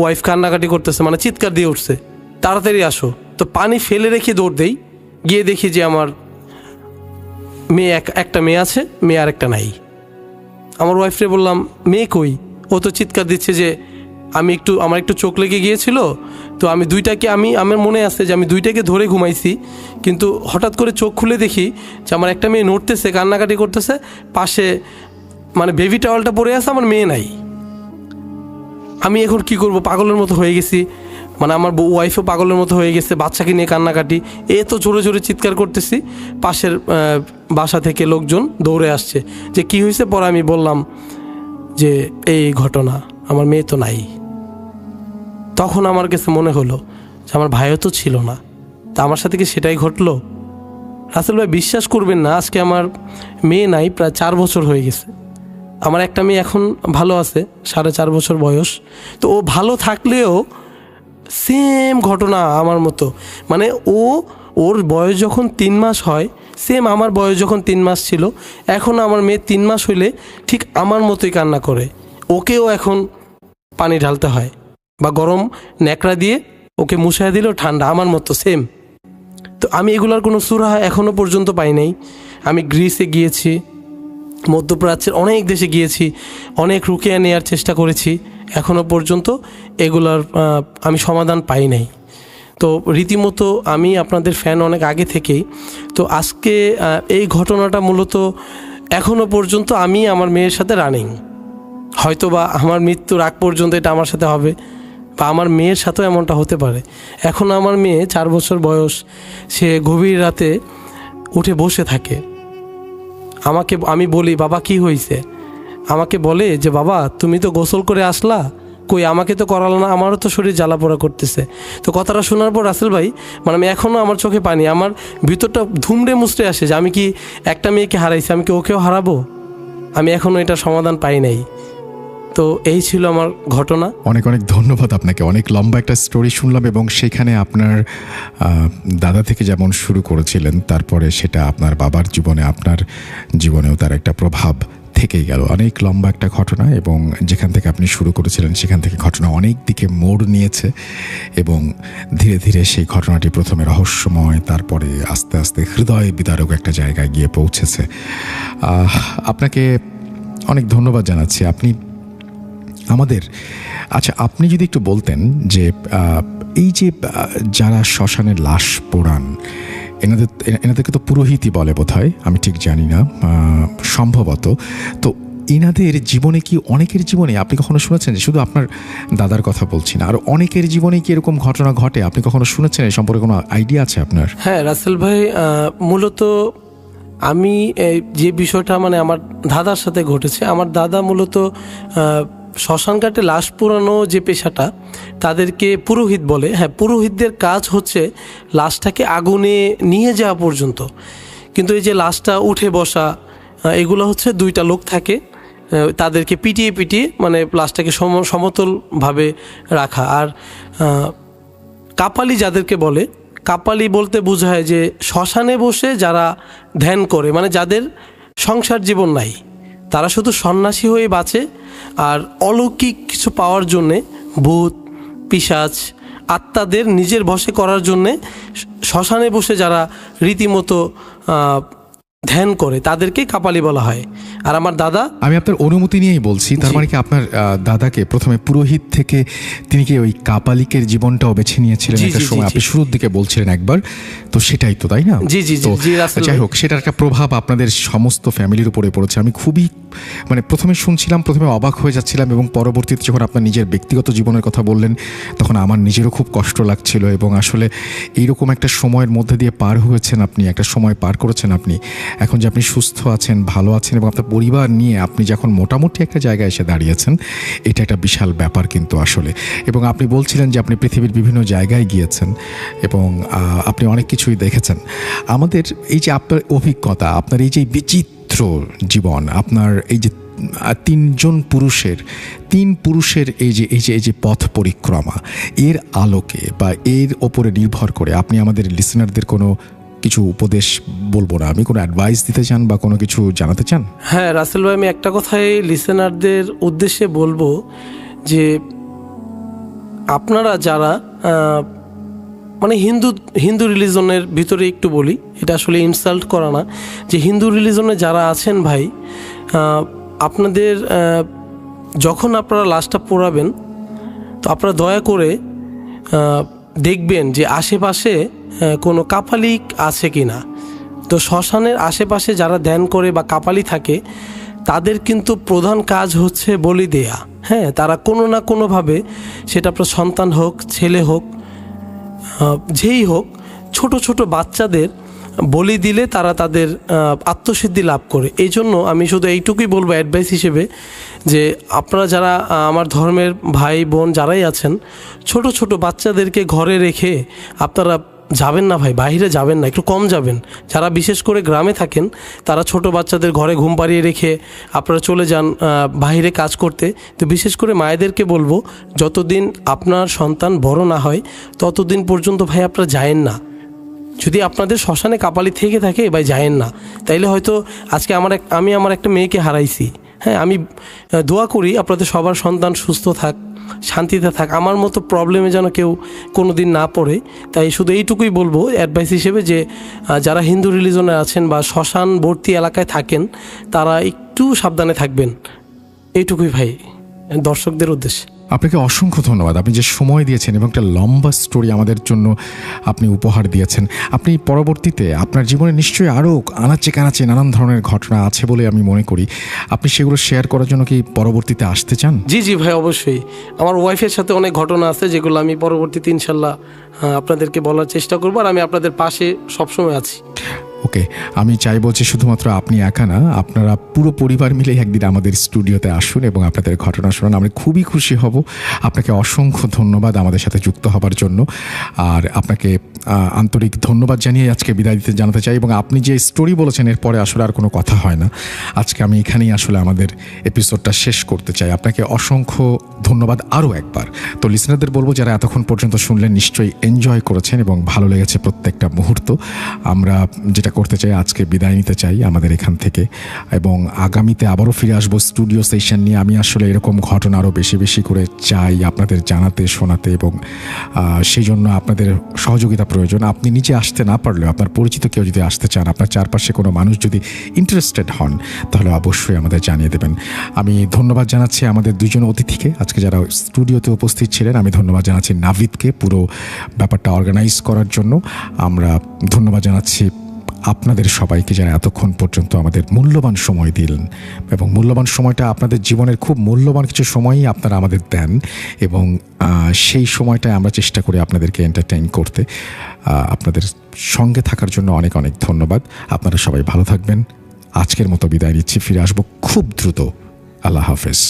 ওয়াইফ কান্নাকাটি করতেছে, চিৎকার দিয়ে উঠছে, তাড়াতাড়ি আসো। তো পানি ফেলে রেখে দৌড় দেই, গিয়ে দেখি যে আমার একটা মেয়ে আছে, মেয়ে আর একটা নাই। আমার ওয়াইফরে বললাম, মেয়ে কই? ও তো চিৎকার দিচ্ছে যে আমার একটু চোখ লেগে গিয়েছিল, তো আমি আমার মনে আছে যে আমি 2টাকে ধরে ঘুমাইছি, কিন্তু হঠাৎ করে চোখ খুলে দেখি যে আমার একটা মেয়ে নড়তেছে, কান্নাকাটি করতেছে, পাশে মানে বেবি টাওয়ালটা পরে আছে, আমার মেয়ে নাই। আমি এখন কি করব, পাগলের মতো হয়ে গেছি। মানে আমার ওয়াইফও পাগলের মতো হয়ে গেছে, বাচ্চাকে নিয়ে কান্নাকাটি, তো জোরে জোরে চিৎকার করতেছি। পাশের বাসা থেকে লোকজন দৌড়ে আসছে যে কি হয়েছে। পরে আমি বললাম যে এই ঘটনা, আমার মেয়ে তো নাই। তখন আমার কাছে মনে হলো যে আমার ভাইও তো ছিল না, তা আমার সাথে কি সেটাই ঘটলো? রাসেল ভাই, বিশ্বাস করবেন না, আজকে আমার মেয়ে নাই প্রায় 4 বছর হয়ে গেছে। আমার একটা মেয়ে এখন ভালো আছে, 4.5 বছর বয়স। তো ও ভালো থাকলেও সেম ঘটনা আমার মতো। মানে ওর বয়স যখন 3 মাস হয়, সেম আমার বয়স যখন 3 মাস ছিল, এখন আমার মেয়ে 3 মাস হইলে ঠিক আমার মতোই কান্না করে। ওকেও এখন পানি ঢালতে হয়, বা গরম ন্যাকড়া দিয়ে ওকে মুছায় দিলেও ঠান্ডা, আমার মতো সেম। তো আমি এগুলার কোনো সুরাহা এখনও পর্যন্ত পাই নাই। আমি গ্রিসে গিয়েছি, মধ্যপ্রাচ্যের অনেক দেশে গিয়েছি, অনেক রুকিয়া নেওয়ার চেষ্টা করেছি, এখনও পর্যন্ত এগুলার আমি সমাধান পাই নাই। তো রীতিমতো আমি আপনাদের ফ্যান অনেক আগে থেকেই। তো আজকে এই ঘটনাটা মূলত এখনও পর্যন্ত আমি আমার মেয়ের সাথে রানিং। হয়তো বা আমার মৃত্যুর আগ পর্যন্ত এটা আমার সাথে হবে, বা আমার মেয়ের সাথেও এমনটা হতে পারে। এখন আমার মেয়ে 4 বছর বয়স, সে গভীর রাতে উঠে বসে থাকে। আমি বলি, বাবা কি হয়েছে? আমাকে বলে যে বাবা তুমি তো গোসল করে আসলা, কই আমাকে তো করালো না, আমারও তো শরীর জ্বালাপোড়া করতেছে। তো কথাটা শোনার পর রাসেল ভাই, মানে আমি এখনও আমার চোখে পানি, আমার ভিতরটা ধুমড়ে মুচড়ে আসে যে আমি কি একটা মেয়েকে হারাইছি, আমি কি ওকেও হারাবো? আমি এখনও এটা সমাধান পাই নাই। তো এই ছিল আমার ঘটনা। অনেক অনেক ধন্যবাদ আপনাকে। অনেক লম্বা একটা স্টোরি শুনলাম, এবং সেখানে আপনার দাদা থেকে যেমন শুরু করেছিলেন, তারপরে সেটা আপনার বাবার জীবনে, আপনার জীবনেও তার একটা প্রভাব থেকেই গেল। অনেক লম্বা একটা ঘটনা, এবং যেখান থেকে আপনি শুরু করেছিলেন সেখান থেকে ঘটনা অনেক দিকে মোড় নিয়েছে, এবং ধীরে ধীরে সেই ঘটনাটি প্রথমে রহস্যময়, তারপরে আস্তে আস্তে হৃদয় বিদারক একটা জায়গায় গিয়ে পৌঁছেছে। আপনাকে অনেক ধন্যবাদ জানাচ্ছি। আপনি যদি একটু বলতেন যে এই যে যারা শ্মশানে লাশ পোড়ান, এনাদেরকে তো পুরোহিতই বলে বোধহয়, আমি ঠিক জানি না, সম্ভবত। তো এনাদের জীবনে কি, অনেকের জীবনে আপনি কখনো শুনেছেন, যে শুধু আপনার দাদার কথা বলছি না, আর অনেকের জীবনে কি এরকম ঘটনা ঘটে? আপনি কখনো শুনেছেন? এই সম্পর্কে কোনো আইডিয়া আছে আপনার? হ্যাঁ রাসেল ভাই, মূলত আমি যে বিষয়টা মানে আমার দাদার সাথে ঘটেছে, আমার দাদা মূলত শ্মশানঘাটে লাশ পোড়ানো যে পেশাটা, তাদেরকে পুরোহিত বলে। হ্যাঁ, পুরোহিতদের কাজ হচ্ছে লাশটাকে আগুনে নিয়ে যাওয়া পর্যন্ত। কিন্তু এই যে লাশটা উঠে বসা, এগুলো হচ্ছে 2টা লোক থাকে, তাদেরকে পিটিয়ে পিটিয়ে মানে লাশটাকে সমতলভাবে রাখা। আর কাপালি যাদেরকে বলে, কাপালি বলতে বোঝায় যে শ্মশানে বসে যারা ধ্যান করে, মানে যাদের সংসার জীবন নাই, তারা শুধু সন্ন্যাসী হয়ে বাঁচে, আর অলৌকিক কিছু পাওয়ার জন্যে, ভূত পিশাচ আত্মাদের নিজের বশে করার জন্যে শ্মশানে বসে যারা রীতিমতো ধ্যান করে, তাদেরকে কাপালি বলা হয়। আর আমার দাদা, আমি আপনার অনুমতি নিয়েই বলছি, তার মানে কি আপনার দাদাকে প্রথমে পুরোহিত থেকে তিনি কি ওই কাপালিকের জীবনটাও বেছে নিয়েছিলেন একটা সময়? আপনি শুরুর দিকে বলছিলেন একবার, তো সেটাই তো, তাই না? জি জি জি। যাই হোক, সেটার একটা প্রভাব আপনাদের সমস্ত ফ্যামিলির উপরে পড়েছে। আমি খুবই মানে প্রথমে শুনছিলাম, প্রথমে অবাক হয়ে যাচ্ছিলাম, এবং পরবর্তীতে যখন আপনার নিজের ব্যক্তিগত জীবনের কথা বললেন, তখন আমার নিজেরও খুব কষ্ট লাগছিল। এবং আসলে এইরকম একটা সময়ের মধ্যে দিয়ে পার হয়েছেন আপনি, একটা সময় পার করেছেন আপনি। এখন যে আপনি সুস্থ আছেন, ভালো আছেন, এবং আপনার পরিবার নিয়ে আপনি যখন মোটামুটি একটা জায়গায় এসে দাঁড়িয়েছেন, এটা একটা বিশাল ব্যাপার কিন্তু আসলে। এবং আপনি বলছিলেন যে আপনি পৃথিবীর বিভিন্ন জায়গায় গিয়েছেন, এবং আপনি অনেক কিছুই দেখেছেন। আমাদের এই যে আপনার অভিজ্ঞতা, আপনার এই যে বিচিত্র জীবন, আপনার এই যে 3 পুরুষের এই যে পথ পরিক্রমা, এর আলোকে বা এর ওপরে নির্ভর করে আপনি আমাদের লিসেনারদের কোনো কিছু উপদেশ, বলবো না, আমি কোনো অ্যাডভাইস দিতে চান বা কোনো কিছু জানাতে চান? হ্যাঁ রাসেল ভাই, আমি একটা কথাই লিসেনারদের উদ্দেশ্যে বলবো যে আপনারা যারা মানে হিন্দু রিলিজনের ভিতরে একটু বলি, এটা আসলে ইনসাল্ট করা না, যে হিন্দু রিলিজনে যারা আছেন ভাই, আপনাদের যখন আপনারা লাশটা পোড়াবেন, তো আপনারা দয়া করে দেখবেন যে আশেপাশে কোনো কাপালিক আছে কি না। তো শ্মশানের আশেপাশে যারা ধ্যান করে বা কাপালি থাকে, তাদের কিন্তু প্রধান কাজ হচ্ছে বলি দেয়া। হ্যাঁ, তারা কোনো না কোনোভাবে, সেটা আপনার সন্তান হোক, ছেলে হোক, যেই হোক, ছোট ছোট বাচ্চাদের বলি দিলে তারা তাদের আত্মসিদ্ধি লাভ করে। এই জন্য আমি শুধু এইটুকুই বলবো অ্যাডভাইস হিসেবে, যে আপনারা যারা আমার ধর্মের ভাই বোন যারাই আছেন, ছোট ছোট বাচ্চাদেরকে ঘরে রেখে আপনারা যাবেন না ভাই, বাইরে যাবেন না, একটু কম যাবেন। যারা বিশেষ করে গ্রামে থাকেন তারা ছোট বাচ্চাদের ঘরে ঘুম পাড়িয়ে রেখে আপনারা চলে যান বাইরে কাজ করতে। তো বিশেষ করে মায়েদেরকে বলবো, যতদিন আপনার সন্তান বড় না হয় ততদিন পর্যন্ত ভাই আপনারা যায়েন না। যদি আপনাদের শ্মশানে কাপালি থেকে থাকে ভাই যায়েন না। তাইলে হয়তো আজকে আমি আমার একটা মেয়েকে হারাইছি। হ্যাঁ, আমি দোয়া করি আপনাদের সবার সন্তান সুস্থ থাক, শান্তিতে থাক, আমার মতো প্রবলেমে যেন কেউ কোনো দিন না পড়ে। তাই শুধু এইটুকুই বলবো অ্যাডভাইস হিসেবে, যে যারা হিন্দু রিলিজনে আছেন বা শ্মশানবর্তী এলাকায় থাকেন তারা একটু সাবধানে থাকবেন। এইটুকুই ভাই দর্শকদের উদ্দেশ্যে। আপনাকে অসংখ্য ধন্যবাদ। আপনি যে সময় দিয়েছেন এবং একটা লম্বা স্টোরি আমাদের জন্য আপনি উপহার দিয়েছেন। আপনি পরবর্তীতে আপনার জীবনে নিশ্চয়ই আরও আনাচে কানাচে নানান ধরনের ঘটনা আছে বলে আমি মনে করি। আপনি সেগুলো শেয়ার করার জন্য কি পরবর্তীতে আসতে চান? জি জি ভাই, অবশ্যই। আমার ওয়াইফের সাথে অনেক ঘটনা আছে যেগুলো আমি পরবর্তীতে ইনশাল্লাহ আপনাদেরকে বলার চেষ্টা করবো, আর আমি আপনাদের পাশে সবসময় আছি। ওকে, আমি চাইবো যে শুধুমাত্র আপনি একা না, আপনারা পুরো পরিবার মিলে একদিন আমাদের স্টুডিওতে আসুন এবং আপনাদের ঘটনা শুনুন। আমরা খুবই খুশি হব। আপনাকে অসংখ্য ধন্যবাদ আমাদের সাথে যুক্ত হবার জন্য, আর আপনাকে আন্তরিক ধন্যবাদ জানিয়ে আজকে বিদায় জানাতে চাই। এবং আপনি যে স্টোরি বলেছেন এরপরে আসলে আর কোনো কথা হয় না। আজকে আমি এখানেই আসলে আমাদের এপিসোডটা শেষ করতে চাই। আপনাকে অসংখ্য ধন্যবাদ আরও একবার। তো লিসনারদের বলবো, যারা এতক্ষণ পর্যন্ত শুনলেন নিশ্চয়ই এনজয় করেছেন এবং ভালো লেগেছে প্রত্যেকটা মুহূর্ত। আমরা যেটা করতে চাই, আজকে বিদায় নিতে চাই আমাদের এখান থেকে, এবং আগামীতে আবারও ফিরে আসবো স্টুডিও সেশন নিয়ে। আমি আসলে এরকম ঘটনা আরও বেশি বেশি করে চাই আপনাদের জানাতে, শোনাতে, এবং সেই জন্য আপনাদের সহযোগিতা প্রয়োজন। আপনি নিজে আসতে না পারলেও আপনার পরিচিত কেউ যদি আসতে চান, আপনার চারপাশে কোনো মানুষ যদি ইন্টারেস্টেড হন, তাহলে অবশ্যই আমাদের জানিয়ে দেবেন। আমি ধন্যবাদ জানাচ্ছি আমাদের দুজন অতিথিকে আজকে যারা স্টুডিওতে উপস্থিত ছিলেন। আমি ধন্যবাদ জানাচ্ছি নাভিদকে পুরো ব্যাপারটা অর্গানাইজ করার জন্য। আমরা ধন্যবাদ জানাচ্ছি আপনাদের সবাইকে যারা এতক্ষণ পর্যন্ত আমাদের মূল্যবান সময় দিলেন, এবং মূল্যবান সময়টা আপনাদের জীবনের খুব মূল্যবান কিছু সময়ই আপনারা আমাদের দেন, এবং সেই সময়টায় আমরা চেষ্টা করি আপনাদেরকে এন্টারটেইন করতে। আপনাদের সঙ্গে থাকার জন্য অনেক অনেক ধন্যবাদ। আপনারা সবাই ভালো থাকবেন। আজকের মতো বিদায় নিচ্ছি, ফিরে আসবো খুব দ্রুত। আল্লাহ হাফেজ।